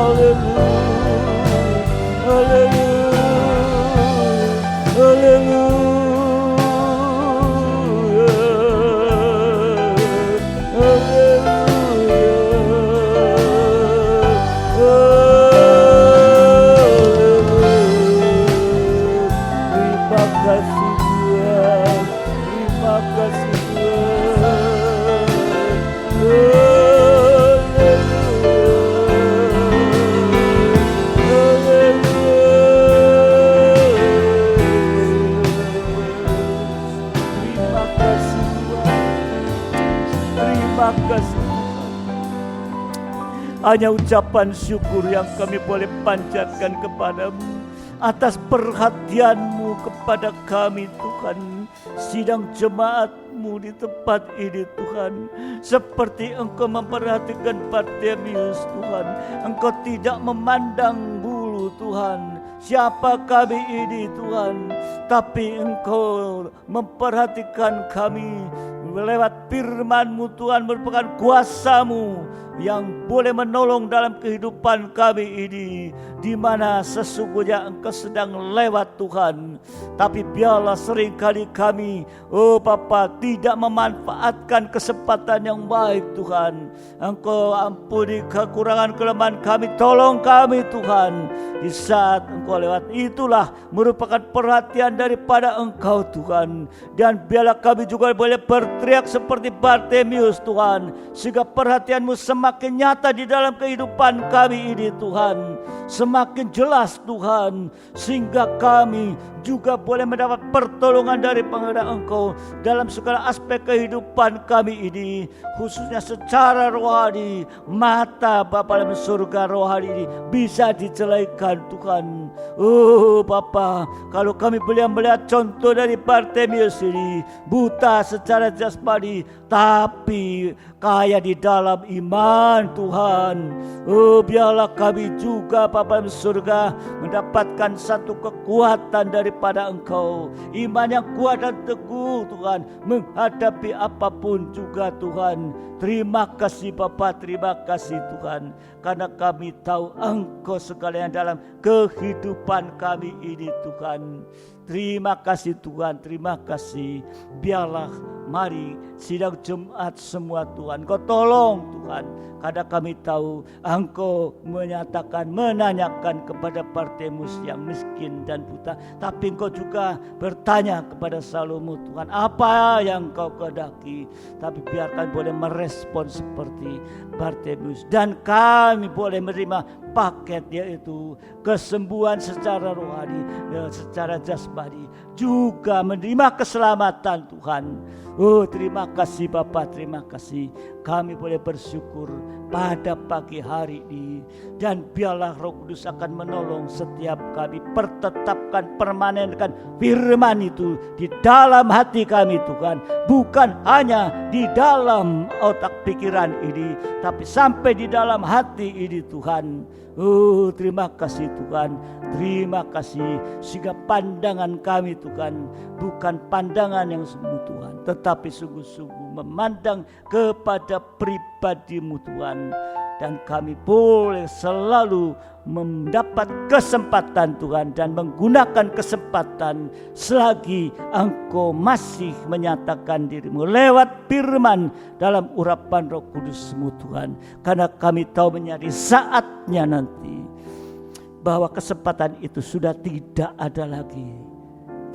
Haleluya, haleluya, haleluya. Hanya ucapan syukur yang kami boleh panjatkan kepadamu atas perhatian-Mu kepada kami Tuhan. Sidang jemaat-Mu di tempat ini Tuhan, seperti Engkau memperhatikan Bartimius Tuhan. Engkau tidak memandang bulu Tuhan, siapa kami ini Tuhan, tapi Engkau memperhatikan kami lewat firman-Mu Tuhan, merupakan kuasa-Mu yang boleh menolong dalam kehidupan kami ini, di mana sesungguhnya Engkau sedang lewat Tuhan. Tapi biarlah seringkali kami, oh Bapa, tidak memanfaatkan kesempatan yang baik Tuhan. Engkau ampuni kekurangan kelemahan kami, tolong kami Tuhan. Di saat Engkau lewat, itulah merupakan perhatian daripada Engkau Tuhan. Dan biarlah kami juga boleh berteriak seperti Bartimius Tuhan, sehingga perhatian-Mu semakin nyata di dalam kehidupan kami ini Tuhan, semakin jelas Tuhan, sehingga kami juga boleh mendapat pertolongan dari pengerak Engkau dalam segala aspek kehidupan kami ini, khususnya secara rohani. Mata Bapa dalam surga rohani ini bisa dicelaikan Tuhan. Oh Bapa, kalau kami boleh melihat contoh dari Bartimius ini, buta secara jasmani tapi kaya di dalam iman Tuhan. Oh biarlah kami juga Bapa dalam surga mendapatkan satu kekuatan daripada Engkau, iman yang kuat dan teguh Tuhan, menghadapi apapun juga Tuhan. Terima kasih Bapa, terima kasih Tuhan, karena kami tahu Engkau sekalian dalam kehidupan kami ini Tuhan. Terima kasih Tuhan, terima kasih. Biarlah mari sidang Jumat semua Tuhan, Kau tolong Tuhan, karena kami tahu Engkau menanyakan kepada Bartimius yang miskin dan buta, tapi Engkau juga bertanya kepada Salomo Tuhan, apa yang Kau kehendaki. Tapi biarkan boleh merespon seperti Bartimius, dan kami boleh menerima paket, yaitu kesembuhan secara rohani, secara jasmani, juga menerima keselamatan Tuhan. Oh, terima kasih Bapa, terima kasih. Kami boleh bersyukur pada pagi hari ini. Dan biarlah Roh Kudus akan menolong setiap kami. Pertetapkan, permanenkan firman itu di dalam hati kami Tuhan. Bukan hanya di dalam otak pikiran ini, tapi sampai di dalam hati ini Tuhan. Oh, terima kasih Tuhan. Terima kasih sehingga pandangan kami Tuhan bukan pandangan yang semu Tuhan, tetapi sungguh-sungguh memandang kepada pribadi-Mu Tuhan. Dan kami boleh selalu mendapat kesempatan Tuhan dan menggunakan kesempatan selagi Engkau masih menyatakan diri-Mu lewat firman dalam urapan Roh Kudus-Mu Tuhan. Karena kami tahu menjadi saatnya nanti bahwa kesempatan itu sudah tidak ada lagi.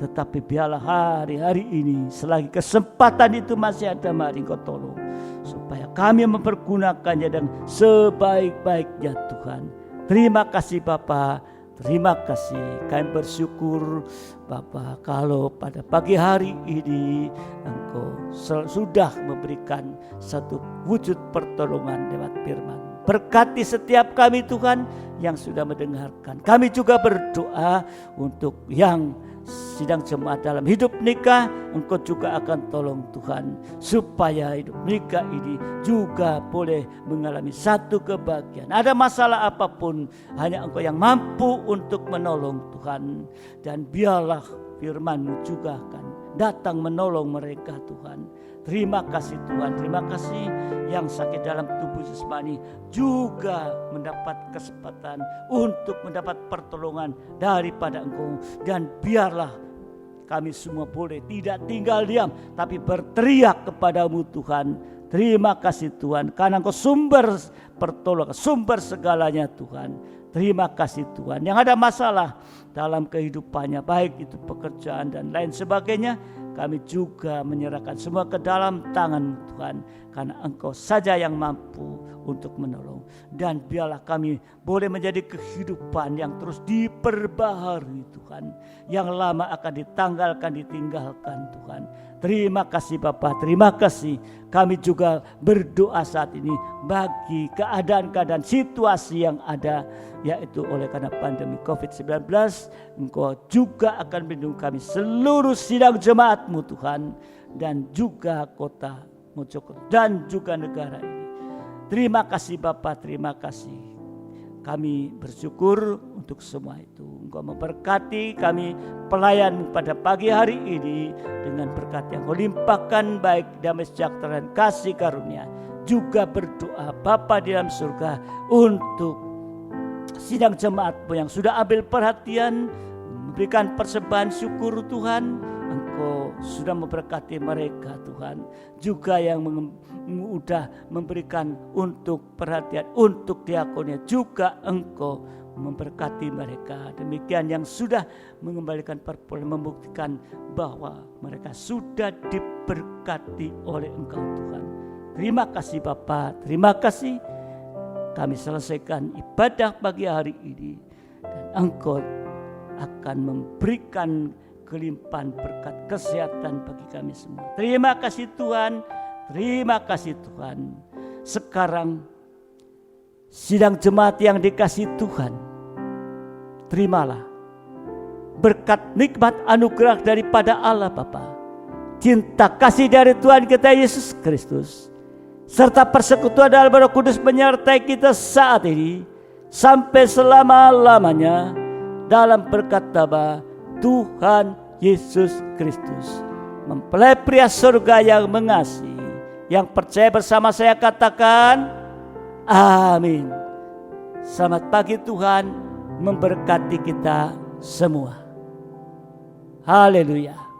Tetapi biarlah hari-hari ini selagi kesempatan itu masih ada, mari Engkau tolong supaya kami mempergunakannya dan sebaik-baiknya Tuhan. Terima kasih Bapa, terima kasih. Kami bersyukur Bapa kalau pada pagi hari ini Engkau sudah memberikan satu wujud pertolongan lewat firman. Berkati setiap kami Tuhan yang sudah mendengarkan. Kami juga berdoa untuk yang sidang jemaat dalam hidup nikah, Engkau juga akan tolong Tuhan supaya hidup nikah ini juga boleh mengalami satu kebahagiaan. Ada masalah apapun, hanya Engkau yang mampu untuk menolong Tuhan. Dan biarlah firman-Mu juga akan datang menolong mereka Tuhan. Terima kasih Tuhan, terima kasih yang sakit dalam tubuh jasmani juga mendapat kesempatan untuk mendapat pertolongan daripada Engkau. Dan biarlah kami semua boleh tidak tinggal diam, tapi berteriak kepada-Mu Tuhan. Terima kasih Tuhan, karena Engkau sumber pertolongan, sumber segalanya Tuhan. Terima kasih Tuhan. Yang ada masalah dalam kehidupannya, baik itu pekerjaan dan lain sebagainya, kami juga menyerahkan semua ke dalam tangan Tuhan. Karena Engkau saja yang mampu untuk menolong. Dan biarlah kami boleh menjadi kehidupan yang terus diperbaharui Tuhan. Yang lama akan ditanggalkan, ditinggalkan Tuhan. Terima kasih Bapa, terima kasih. Kami juga berdoa saat ini bagi keadaan-keadaan situasi yang ada, yaitu oleh karena pandemi COVID-19. Engkau juga akan melindungi kami seluruh sidang jemaat-Mu Tuhan. Dan juga kota Mojokerto dan juga negara ini. Terima kasih Bapa, terima kasih. Kami bersyukur untuk semua itu. Engkau memberkati kami pelayan pada pagi hari ini dengan berkat yang Kau limpahkan, baik damai sejahtera dan kasih karunia. Juga berdoa Bapa di dalam surga untuk sidang jemaat-Mu yang sudah ambil perhatian, memberikan persembahan syukur Tuhan. Engkau sudah memberkati mereka Tuhan. Juga yang sudah memberikan untuk perhatian, untuk diakonnya, juga Engkau memberkati mereka. Demikian yang sudah mengembalikan perpuluhan, membuktikan bahwa mereka sudah diberkati oleh Engkau Tuhan. Terima kasih Bapa, terima kasih. Kami selesaikan ibadah pagi hari ini. Dan Engkau akan memberikan kelimpahan berkat kesehatan bagi kami semua. Terima kasih Tuhan, terima kasih Tuhan. Sekarang sidang jemaat yang dikasih Tuhan, terimalah berkat nikmat anugerah daripada Allah Bapa, cinta kasih dari Tuhan kita Yesus Kristus, serta persekutuan dalam Roh Kudus menyertai kita saat ini sampai selama-lamanya, dalam berkat nama Tuhan Yesus Kristus. Mempelai pria surga yang mengasihi, yang percaya bersama saya katakan amin. Selamat pagi, Tuhan memberkati kita semua. Haleluya.